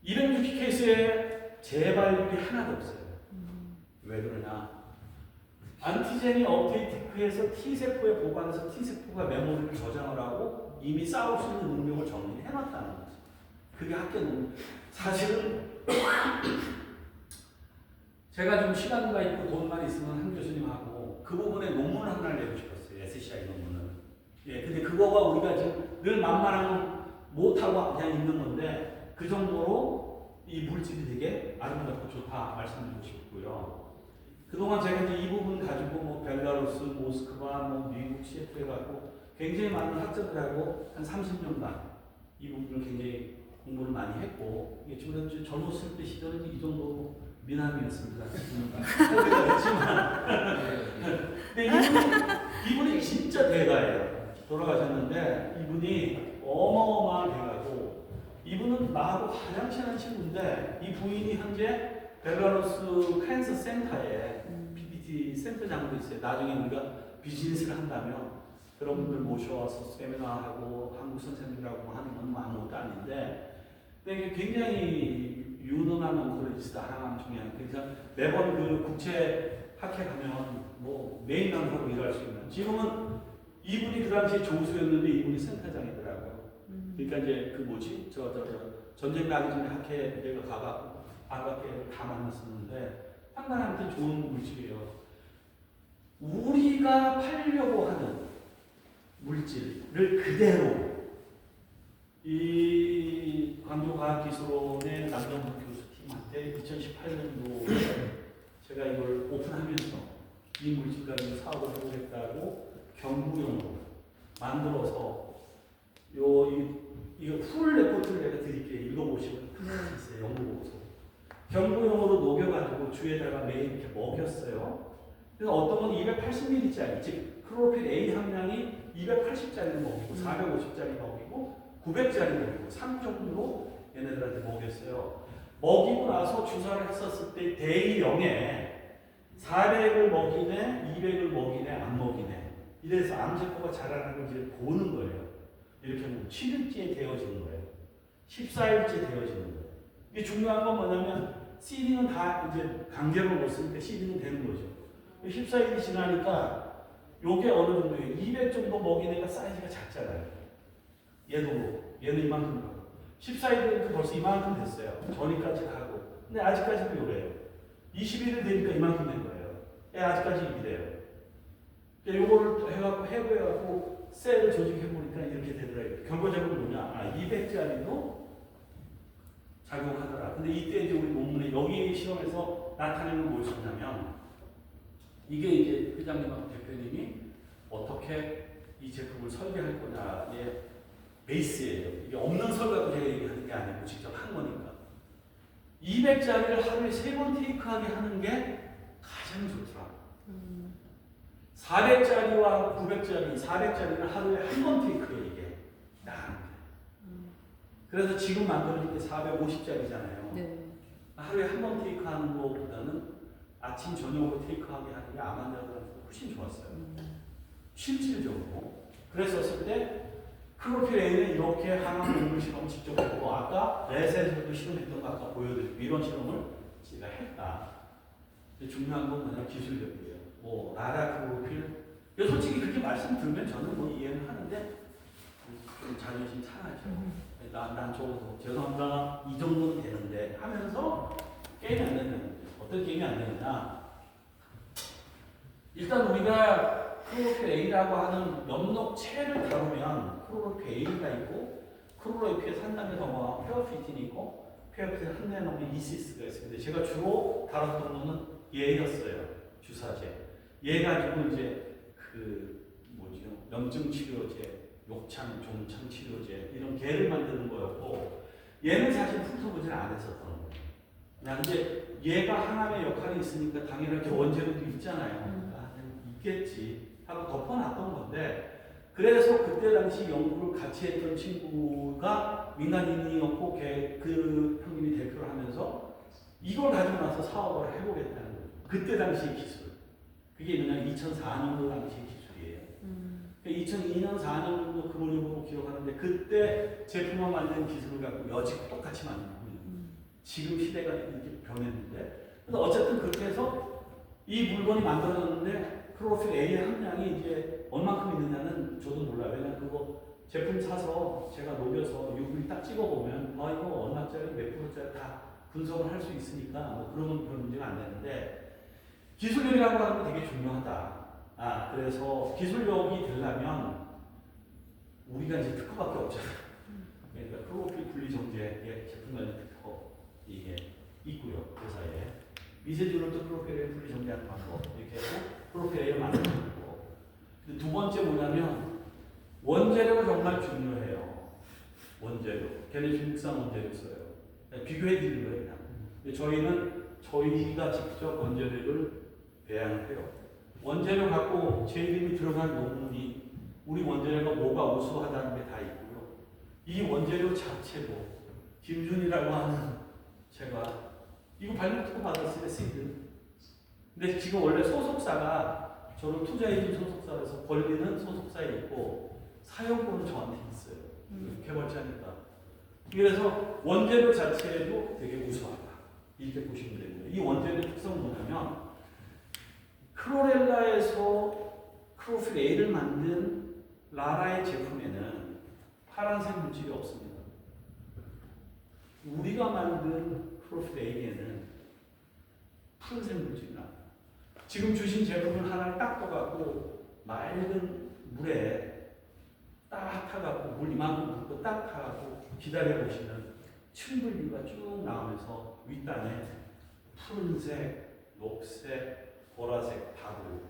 260케이스에 재발률이 하나도 없어요. 왜 그러냐? 안티젠이 업데이트해서 T세포에 보관해서 T세포가 메모리를 저장을 하고 이미 싸울 수 있는 능력을 정리해 놨다는 거죠. 그게 학교 사실은 제가 좀 시간과 있고 돈만 있으면 한 교수님하고 그 부분에 논문을 하나를 내고 싶었어요. SCI 논문을. 예, 근데 그거가 우리가 지금 늘 만만하면 못하고 그냥 있는 건데 그 정도로 이 물질이 되게 아름답고 좋다 말씀드리고 싶고요. 그동안 제가 이제 이 부분 가지고 뭐 벨라루스, 모스크바, 뭐 미국, 시애틀 해갖고 굉장히 많은 학자들하고 한 30년간 이 부분을 굉장히 공부를 많이 했고 이게 지금 젊었을 때 시절은 이 정도 미남이었습니다. 했지만 근데 이분이 진짜 대가예요. 돌아가셨는데 이분이 어마어마한 대가고 이분은 나하고 가장 친한 친구인데 이 부인이 현재 벨라루스 캔서 센터에 PPT 센터장도 있어요. 나중에 우리가 비즈니스를 한다면 그런 분들 모셔와서 세미나하고 한국 선생님들하고 하는 건 아무것도 아닌데 근데 이게 굉장히 유능한 온콜로지스트 하나만 중요한 그래서 매번 그 국제 학회 가면 뭐 메인 강사로 일할 수 있는 지금은 이분이 그 당시에 조수였는데 이분이 센터장이더라고요. 그러니까 이제 그 뭐지 전쟁 나기 전에 학회 내가 가갖고 아가께를 다 만났었는데 상당한테 좋은 물질이에요. 우리가 팔려고 하는 물질을 그대로 이 광교과학기술원의 남정훈 교수팀한테 2018년도에 제가 이걸 오픈하면서 이 물질 가지고 사업을 해보겠다고 경구용으로 만들어서 이거 풀 레포트를 내가 드릴게요. 읽어보시면 있어요. 연구보고서. 경구용으로 녹여가지고 주에다가 매일 이렇게 먹였어요. 그래서 어떤 건 280ml짜리, 즉 클로로필 A 함량이 280짜리 먹이고 450짜리 먹이고 900짜리 먹이고 3 정도로 얘네들한테 먹였어요. 먹이고 나서 주사를 했었을 때 대이령에 400을 먹이네, 200을 먹이네, 안 먹이네. 이래서 암세포가 자라는 걸 이제 보는 거예요. 이렇게 하면 7일째 되어지는 거예요. 14일째 되어지는 거예요. 이게 중요한 건 뭐냐면 CD는 다 이제 강제로 못 쓰니까 CD는 되는 거죠. 14일이 지나니까 요게 어느 정도예요? 200 정도 먹인 애가 사이즈가 작잖아요. 얘는 이만큼 가고 14일 되니까 벌써 이만큼 됐어요. 전이까지 가고 근데 아직까지도 요래요. 21일 되니까 이만큼 된 거예요. 아직까지 이래요. 요거를 해갖고 셀을 조직해보니까 이렇게 되더라고요. 결과적으로 뭐냐? 200짜리도 작용하더라. 근데 이때 이제 우리 논문에 여기 실험에서 나타내는 건 무엇이냐면 이게 이제 회장님하고 대표님이 어떻게 이 제품을 설계할 거냐의 베이스예요. 이게 없는 설계하고 제가 얘기하는 게 아니고 직접 한 거니까. 200짜리를 하루에 3번 테이크하게 하는 게 가장 좋더라. 400짜리와 900짜리, 400짜리는 하루에 한 번 테이크해 이게 나가는 게. 그래서 지금 만드는 게 450짜리잖아요. 네. 하루에 한 번 테이크하는 것보다는 아침 저녁으로 테이크하게 하는 게 암 환자들한테 훨씬 좋았어요. 실질적으로. 그랬었을 때 클로로필 A는 이렇게 항암 동물 실험을 직접 했고 아까 레센에서도 실험했던 거 아까 보여드리고 이런 실험을 제가 했다. 근데 중요한 건 뭐냐면 기술력이에요. 뭐 라라 클로로필 솔직히 그렇게 말씀 들으면 저는 뭐 이해는 하는데 좀 자존심 상하죠. 난 저거 죄송합니다. 이 정도는 되는데 하면서 게임이 안 되는 어떤 게임이 안 되느냐. 일단 우리가 클로로필 A라고 하는 면역체를 다루면 클로로필 A가 있고 클로로필 산담에서 뭐 페어피틴이 있고 페어트 한내 놈이 이시스가 있습니다. 제가 주로 다뤘던 놈은 얘였어요. 주사제. 얘 가지고 이제 그 뭐죠? 염증 치료제, 욕창, 종창 치료제 이런 개를 만드는 거였고 얘는 사실 풀터보질 안 했었던 거예요. 근데 얘가 항암의 역할이 있으니까 당연하게 원재료도 있잖아요. 아, 있겠지 하고 덮어놨던 건데 그래서 그때 당시 연구를 같이 했던 친구가 민간인이었고 그 형님이 대표를 하면서 이걸 가지고 나서 사업을 해보겠다는 거죠. 그때 당시 기술. 그게 뭐냐면 2004년도 당시 기술이에요. 2002년, 4년 정도 그 무렵으로 기억하는데 그때 제품을 만든 기술을 갖고 여지껏 똑같이 만든 거예요. 지금 시대가 이렇게 변했는데 그래서 어쨌든 그렇게 해서 이 물건이 만들어졌는데 클로로필 A의 함량이 이제 얼마큼 있느냐는 저도 몰라요. 왜냐면 그거 제품 사서 제가 녹여서 UV 딱 찍어보면 아 이거 얼마짜리 몇 프로짜리 다 분석을 할 수 있으니까 뭐 그러면 별 문제가 안 되는데 기술력이라고 하는 게 되게 중요하다. 아 그래서 기술력이 되려면 우리가 이제 특허밖에 없잖아요. 그러니까 클로로필 분리정제의 제품 관련 특허 이게 있고요. 회사에 미세주로도 클로로필을 분리정제하는 방법 이렇게 해서 클로로필을 만드는 거고. 두 번째 뭐냐면 원재료가 정말 중요해요. 원재료. 걔네 중국산 원재료 써요. 비교해 드리는 거예요. 그냥. 근데 저희는 저희가 직접 원재료를 배양을 해요. 원재료 갖고 제 이름이 들어간 논문이 우리 원재료가 뭐가 우수하다는 게 다 있고요. 이 원재료 자체도 김준이라고 하는 제가 이거 발명특허 받았어요. 시드. 근데 지금 원래 소속사가 저는 투자해준 소속사라서 권리는 소속사에 있고 사용권은 저한테 있어요. 개발자니까. 그래서 원재료 자체도 되게 우수하다. 이렇게 보시면 됩니다. 이 원재료 특성은 뭐냐면 클로렐라에서 클로로필 A를 만든 라라의 제품에는 파란색 물질이 없습니다. 우리가 만든 클로로필 A에는 푸른색 물질이 나와요. 지금 주신 제품을 하나를 딱 떠갖고 맑은 물에 딱 타갖고 물 이만큼 붓고 딱 타갖고 기다려보시면 층분류가 쭉 나오면서 윗단에 푸른색, 녹색, 보라색 다 보여요.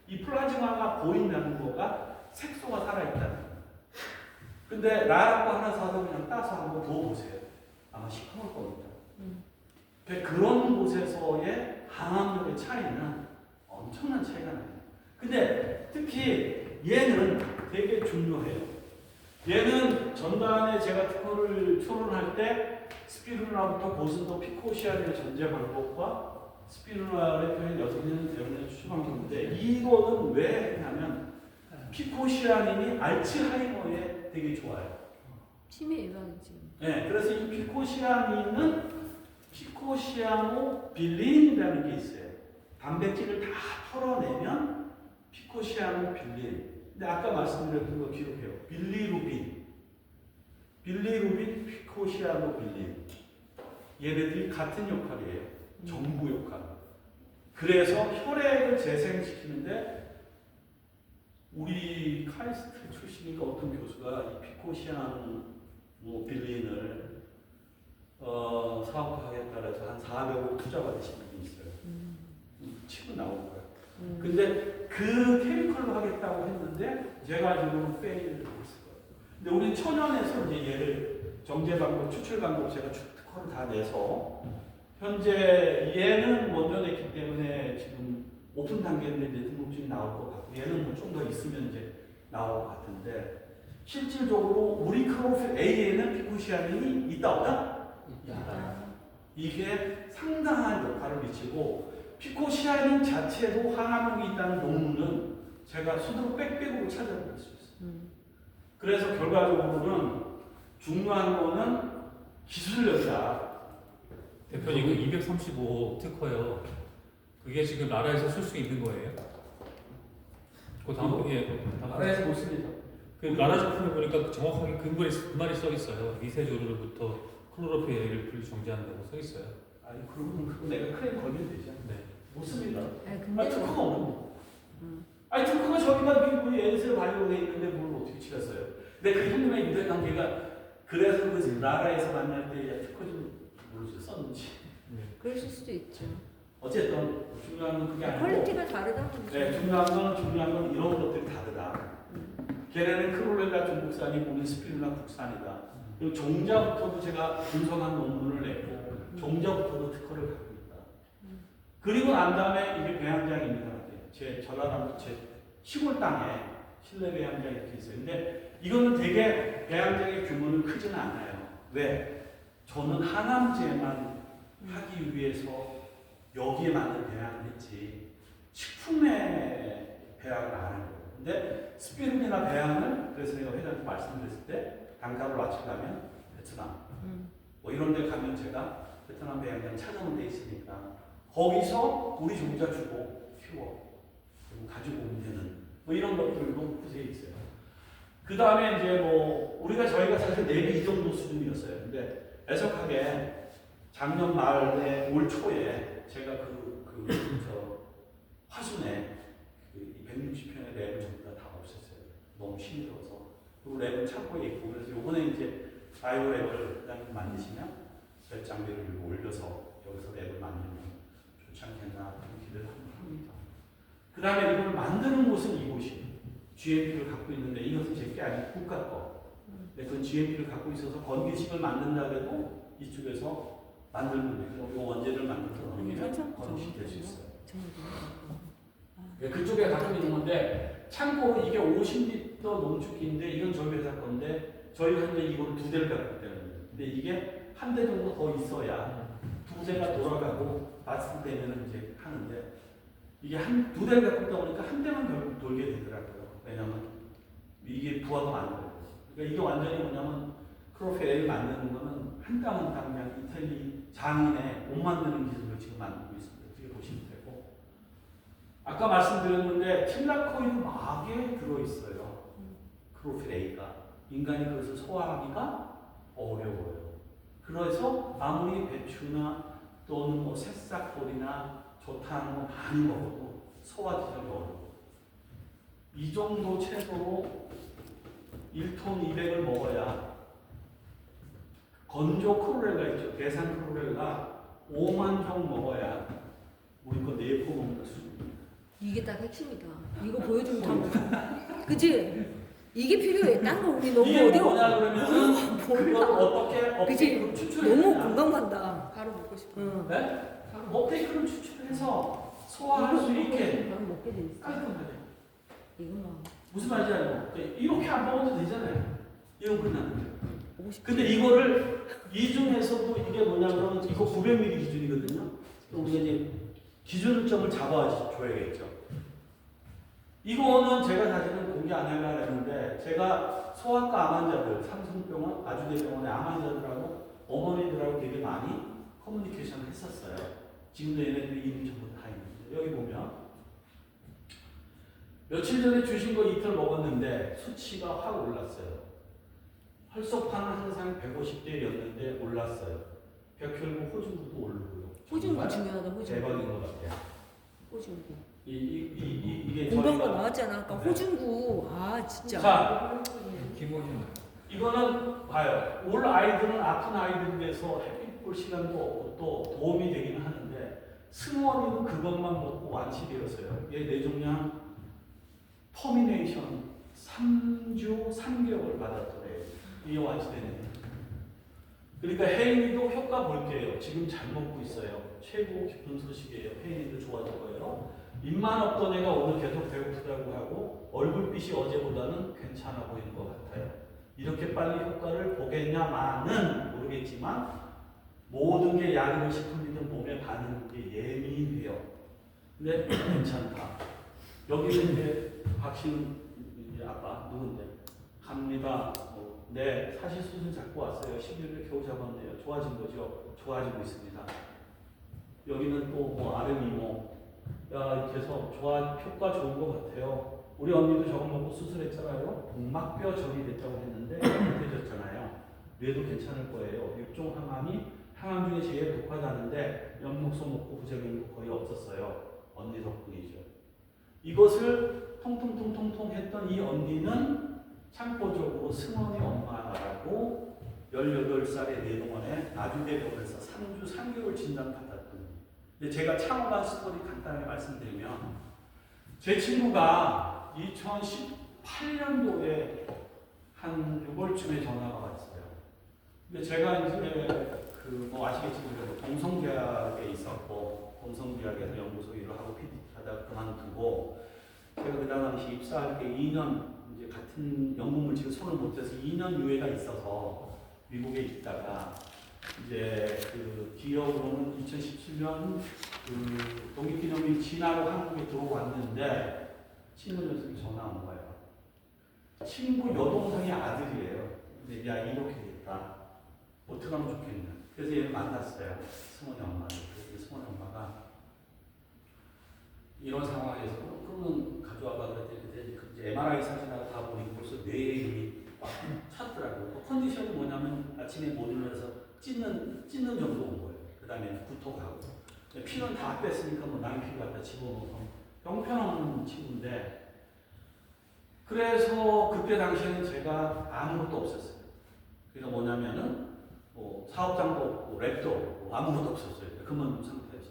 이 플라즈마가 보인다는 거가 색소가 살아있다는 거예요. 근데 라라코 하나 사서 그냥 따서 한번 부어보세요. 아마 시커멀 겁니다. 그런 곳에서의 항암력의 차이는 엄청난 차이가 나요. 근데 특히 얘는 되게 중요해요. 얘는 전반에 제가 특허를 초론할 때 스피루라부터 보슨도 피코시아의 전제 방법과 스피루라의 표현 6개는 대부분에 추출한 건데 이거는 왜 했냐면 피코시아닌이 알츠하이머에 되게 좋아요. 치매 예방이지. 네, 그래서 이 피코시아닌은 피코시아노 빌린이라는 게 있어요. 단백질을 다 털어내면 피코시아노 빌린. 근데 아까 말씀드렸던 거 기억해요. 빌리루빈, 피코시아노 빌린. 얘네들이 같은 역할이에요. 정부 역할. 그래서 혈액을 재생시키는데 우리 카이스트 출신이니까 어떤 교수가 이 피코시아노 빌린을 사업하겠다 해서 한 400억 투자 받으신 분이 있어요. 치고 나올 거예요. 근데 그 케미컬로 하겠다고 했는데 제가 지금 페일을 했을 거예요. 근데 우리 천연에서 이제 얘를 정제 방법, 추출 방법 제가 특허를 다 내서 현재 얘는 먼저 냈기 때문에 지금 오픈 단계인데 이제 등록증이 나올 것 같고 얘는 뭐 좀 더 있으면 이제 나올 것 같은데 실질적으로 우리 클로로필 A에는 피코시아닌이 있다 없다? 있다. 이게 상당한 역할을 미치고 피코시아닌 자체도 항암력이 있다는 논문은 제가 스스로 빽빽으로 찾아볼 수 있어요. 그래서 결과적으로는 중요한 거는 기술력이다. 대표님 그 235 특허요. 그게 지금 나라에서 쓸 수 있는 거예요? 그 다음 나라에서 못 씁니다. 그 나라 제품을 보니까 정확하게 그 말이 써 있어요. 미세조류로부터 클로로필 A를 분리 정제한다고 써 있어요. 아니 그러면 그거 내가 클레임 걸면 되죠. 네. 못 씁니다. 아니 아니 근데 특허가 없는 거. 아니 특허가 저기가 미국 엔셀 발효돼 있는데 뭘 어떻게 치겠어요? 근데 그 형님의 유대 관계가 그래서 그 나라에서 만날 때 특허 좀 모르죠. 썼는지. 그러실 수도 있죠. 어쨌든 중요한 건 그게 아니고 퀄리티가 다르다는 거죠. 네, 중요한 건 이런 것들이 다르다. 걔네는 크롤렐라 중국산이고 우리는 스피루나 국산이다. 그리고 종자부터도 제가 분석한 논문을 냈고 종자부터도 특허를 갖고 있다. 그리고 난 다음에 이게 배양장입니다. 제 전라남도 제 시골 땅에 실내 배양장이 이렇게 있어요. 근데 이거는 되게 배양장의 규모는 크지는 않아요. 왜? 저는 하남제만 하기 위해서 여기에 맞는 배양을 했지 식품에 배양을 안 하는 거예요. 근데 스피루리나 배양을 그래서 내가 회장님 말씀드렸을 때 단가를 맞추려면 베트남 뭐 이런 데 가면 제가 베트남 배양장 찾아온 데 있으니까 거기서 우리 종자 주고 키워 그리고 가지고 오면 되는 뭐 이런 것들도 구세에 있어요. 그 다음에 이제 뭐 저희가 사실 내비 이 정도 수준이었어요. 근데 애석하게 작년 말에 올 초에 제가 저 화순에 160편의 랩을 전부 다 없앴어요. 너무 힘이 들어서. 그리고 랩은 창고에 있고 그래서 요번에 이제 바이오 랩을 회장님 만드시면 랩 장비를 위로 올려서 여기서 랩을 만들면 좋지 않겠나 그런 기대를 합니다. 그 다음에 이걸 만드는 곳은 이곳이 GMP를 갖고 있는데 이것은 제게 아니고 국가 거. 근데 그 GMP를 갖고 있어서 건기식을 만든다 해도 이쪽에서 만들면 돼요. 이 원재를 만들어서 넘기면 건기식이 될 수 있어요. 그쪽에 갖고 있는 건데 참고로 이게 50리터 농축기인데 이건 저희 회사 건데 저희가 현재 이거를 2대를 갖고 있다는 거예요. 근데 이게 한 대 정도 더 있어야 2대가 돌아가고 봤을 때는 이제 하는데 이게 2대를 갖고 있다 보니까 한 대만 결국 돌게 되더라고요. 왜냐면 이게 부하가 많은 거예요. 그러니까 이게 완전히 뭐냐면 크로펠을 만드는 거는 한 땀 한 땀 그냥 이탈리 장인의 옷 만드는 기술을 지금 만들고 있습니다. 이렇게 보시면 되고 아까 말씀드렸는데 틸라코이드 막에 들어있어요. 크로펠 A가 인간이 그것을 소화하기가 어려워요. 그래서 아무리 배추나 또는 뭐 새싹돌이나 좋다는 거 많이 먹어도 소화되기 어려워요. 이 정도 채소로 1톤 200을 먹어야 건조 크로렐라 있죠. 계산 크로렐라 5만 종 먹어야 우리 거 4포 먹는 수준입니다. 이게 딱 핵심이다. 이거 보여주면 다 먹어. 그치? 이게 필요해. 딴 거 우리 너무 이게 어려워. 뭐냐 그러면은 그걸 어떻게 그치? 업테이크로 추출해야 너무 되냐. 공감 간다. 바로 먹고 싶어. 응. 네? 업테이크를 추출해서 소화할 수 있게 바로 먹게 돼 있어. 깔끔하게. 이거만 무슨 말인지 알죠? 이렇게 안 먹어도 되잖아요. 이런 끝나는데. 보고 싶어. 근데 이거를 이 중에서도 이게 뭐냐면 이거 900ml 기준이거든요. 그럼 우리가 이제 기준점을 잡아줘야겠죠. 이거는 제가 사실은 공개 안 하려고 했는데 제가 소아과 암 환자들, 삼성병원, 아주대병원의 암 환자들하고 어머니들하고 되게 많이 커뮤니케이션을 했었어요. 지금도 얘네들이 이름이 전부 다 있는데 여기 보면 며칠 전에 주신 거 이틀 먹었는데 수치가 확 올랐어요. 혈소판 항상 150대였는데 올랐어요. 백혈구 호중구도 오르고요. 호중구 중요하다. 호중구. 대박인 것 같아요. 호중구. 이게 공부한 거 저희가 나왔잖아. 아까 네. 호중구. 아 진짜. 자, 김호준 이거는 봐요. 올 아이들은 아픈 아이들에서 햇빛 볼 시간도 없고 또 도움이 되기는 하는데 승원이는 그것만 먹고 완치되었어요. 얘 뇌종양 터미네이션 3주 3개월 받았더래요. 이게 완치되네요. 그러니까 혜인이도 효과 볼게요. 지금 잘 먹고 있어요. 최고 기쁜 소식이에요. 혜인이도 좋아질 거예요. 입만 없던 애가 오늘 계속 배고프다고 하고 얼굴빛이 어제보다는 괜찮아 보이는 것 같아요. 이렇게 빨리 효과를 보겠냐마는 모르겠지만 모든 게 약이든 식품이든 몸에 반응이 예민해요. 근데 괜찮다. 여기는 이제 박신 이제 아빠 누군데 갑니다. 네, 사실 수술 잡고 왔어요. 11일 겨우 잡았네요. 좋아진 거죠? 좋아지고 있습니다. 여기는 또 뭐 아르미모 야 이렇게 해서 효과 좋은 것 같아요. 우리 언니도 저거 먹고 수술했잖아요. 복막뼈 적이 됐다고 했는데 못해졌잖아요. 뇌도 괜찮을 거예요. 육종 항암이 항암 중에 제일 독하다는데 엽록소 먹고 부작용도 거의 없었어요. 언니 덕분이죠. 이것을 통통통통통 했던 이 언니는 참고적으로 승원이 엄마라고 18살의 내동원에 나주대병원에서 3주 3개월 진단받았거든요. 근데 제가 창업한 스토리 간단하게 말씀드리면 제 친구가 2018년도에 한 6월쯤에 전화가 왔어요. 근데 제가 이제 뭐 아시겠지만 동성대학에 있었고 동성대학에서 연구소 일을 하고 PDT 하다가 그만두고 제가 그 당시 입사할 때 2년 이제 같은 연구물질에 손을 못 대서 2년 유예가 있어서 미국에 있다가 이제 그 기억으로는 2017년 그 독립기념일 지나고 한국에 들어왔는데 친구 녀석이 전화 온 거예요. 친구 여동생의 아들이에요. 근데 야 이렇게 됐다. 어떻게 하면 좋겠냐. 그래서 얘를 만났어요. 승원이 엄마를. 그래서 승원이 엄마가 이런 상황에서 그러면 가져와봐 그랬더니 이제 MRI 사진하고 다 보니까 벌써 뇌에 이미 막 찼더라고요. 또 컨디션이 뭐냐면 아침에 못 일어나서 찢는 정도 온 거예요. 그 다음에 구토하고 피는 다 뺐으니까 뭐 남의 피 갖다 집어넣어서 형편없는 친구인데 그래서 그때 당시에는 제가 아무것도 없었어요. 그러니까 뭐냐면은 뭐 사업장도 없고 랩도 없고 아무것도 없었어요. 그만 상태에서.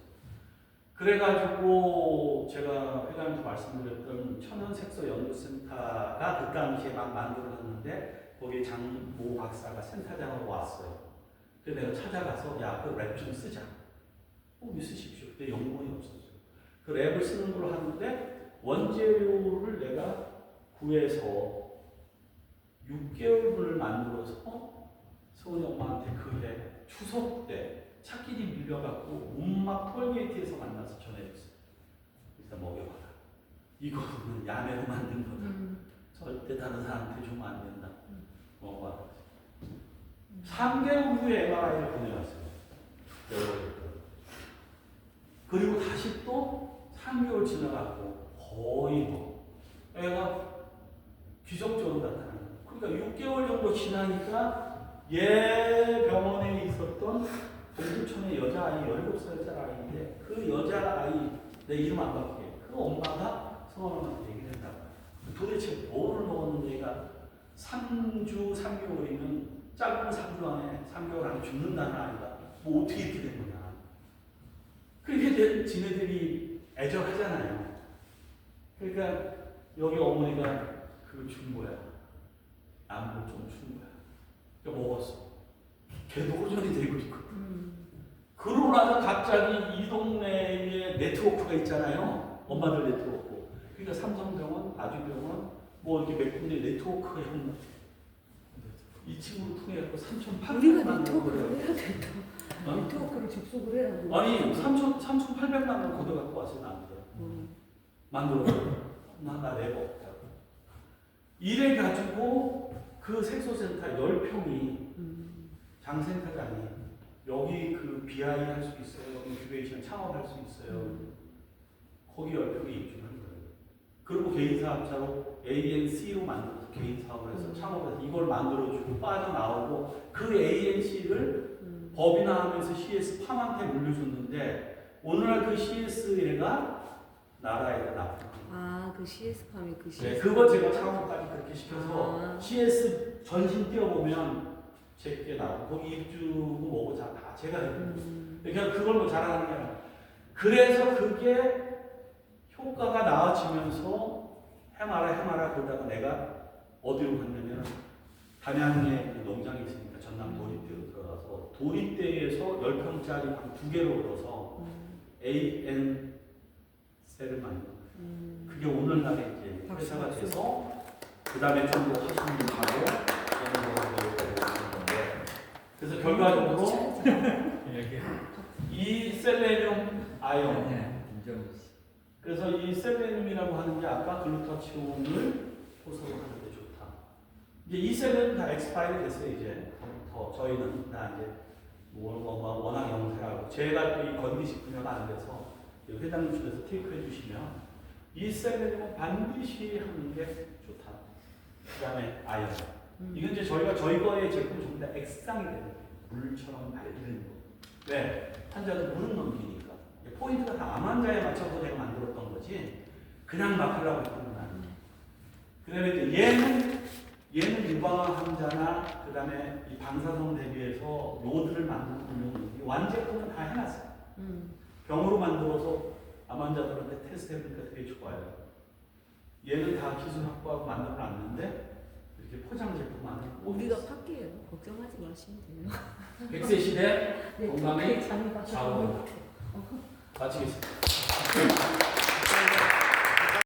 그래가지고 제가 회장님도 말씀드렸던 천연색소 연구센터가 그 당시에 막 만들어졌는데 거기에 장모 박사가 센터장으로 왔어요. 그래서 내가 찾아가서 야, 그 랩 좀 쓰자. 쓰십시오. 그때 연구원이 없었어요. 그 랩을 쓰는 걸로 하는데 원재료를 내가 구해서 6개월분을 만들어서 승훈이 엄마한테 그해 추석 때 차끼리 밀려갖고 운막 톨게이트에서 만나서 전해줬어요. 일단 먹여봐라. 이거는 야매로 만든 거다. 절대 다른 사람한테 주면 안 된다. 먹어봐라. 3개월 후에 MRI를 보내왔어요. 그리고 다시 또 3개월 지나갔고 거의 뭐 애가 기적적으로 나타나는 거예요. 그러니까 6개월 정도 지나니까 얘 병원에 있었던 동두천의 여자아이 17살짜리 아이인데 그 여자아이 내 이름 안 바뀌게 그 엄마가 성원한테 얘기를 했다고. 도대체 뭐를 먹었는데 얘가 3주 3개월이면 짧은 3개월 안에 죽는다는 아이가 뭐 어떻게 이렇게 된 거냐. 그렇게 이제 지네들이 애절하잖아요. 그러니까 여기 어머니가 그걸 준 거야. 암을 좀 준 거야. 그러니까 먹었어. 걔도 호전이 되고 있고. 그러고 나서 갑자기 이 동네에 네트워크가 있잖아요. 엄마들 네트워크. 그러니까 삼성병원, 아주병원, 뭐 이렇게 몇 군데 네트워크가 있는 이 친구를 통해 갖고 3,800만 우리가 네트워크를 해야 된다. 네트워크를 접속을 해야 돼. 아니 3,800만 원 걷어 갖고 와서 만들어. 나 내가 없다고. 이래 가지고 그 색소센터 10평이 장센터장이 여기 그 BI 할 수 있어요. 여기 규베이션 창업할 수 있어요. 거기 10평에 입주한 거예요. 그리고 개인 사업자로 ANC로 만들어서 개인 사업을 해서 창업해서 이걸 만들어주고 빠져나오고 그 ANC를 법인화하면서 CS 팜한테 물려줬는데 오늘날 그 CS가 나라에다 납품. 그 CS팜이 그 CS. 네, 그거 제가 창업까지 그렇게 시켜서 CS 전신 띄워보면 제게 나오고 거기 입주고 뭐고 다 제가 해요. 그냥 그걸 뭐 자랑하는 게 아니라 그래서 그게 효과가 나아지면서 해마라 그러다가 내가 어디로 갔냐면 담양에 농장이 있으니까 전남 도립대로 들어가서 도립대에서 10평짜리 방 2개로 얻어서 AN 셀을 만든 그게 오늘날에 이제 회사가 돼서 그 다음에 좀 더 하시는 분하고 그래서 결과적으로 이 셀레늄 아연 그래서 이 셀레늄이라고 하는 게 아까 글루타치온을 호소를 하는데 좋다. 이제 이 셀레늄 다 엑스파일이 됐어요. 이제 더 저희는 다 이제 워낙 영세하고 제가 또 이 건디식 분야가 안 돼서 회장님 쪽에서 테이크해 주시면 이 셀레늄은 반드시 하는 게 좋다. 그 다음에 아연. 이건 이제 저희 거의 제품 전부 다 액상이 되는 거예요. 물처럼 말리는 거. 왜? 환자는 물은 넘기니까. 포인트가 다 암 환자에 맞춰서 내가 만들었던 거지. 그냥 막 하려고 했던 건 아니에요. 그 다음에 이제 얘는 얘는 유방암 환자나 그다음에 이 방사선 대비해서 로드를 만드는 완제품은 다 해놨어요. 병으로 만들어서 암 환자들한테 테스트 해보니까 되게 좋아요. 얘는 다 기술 확보하고 만들어놨는데 이렇게 포장 제품 만들고 우리가 팔게요. 걱정하지 마시면 돼요. 100세 시대 네, 건강의 잠이 가서 좌우 마치겠습니다.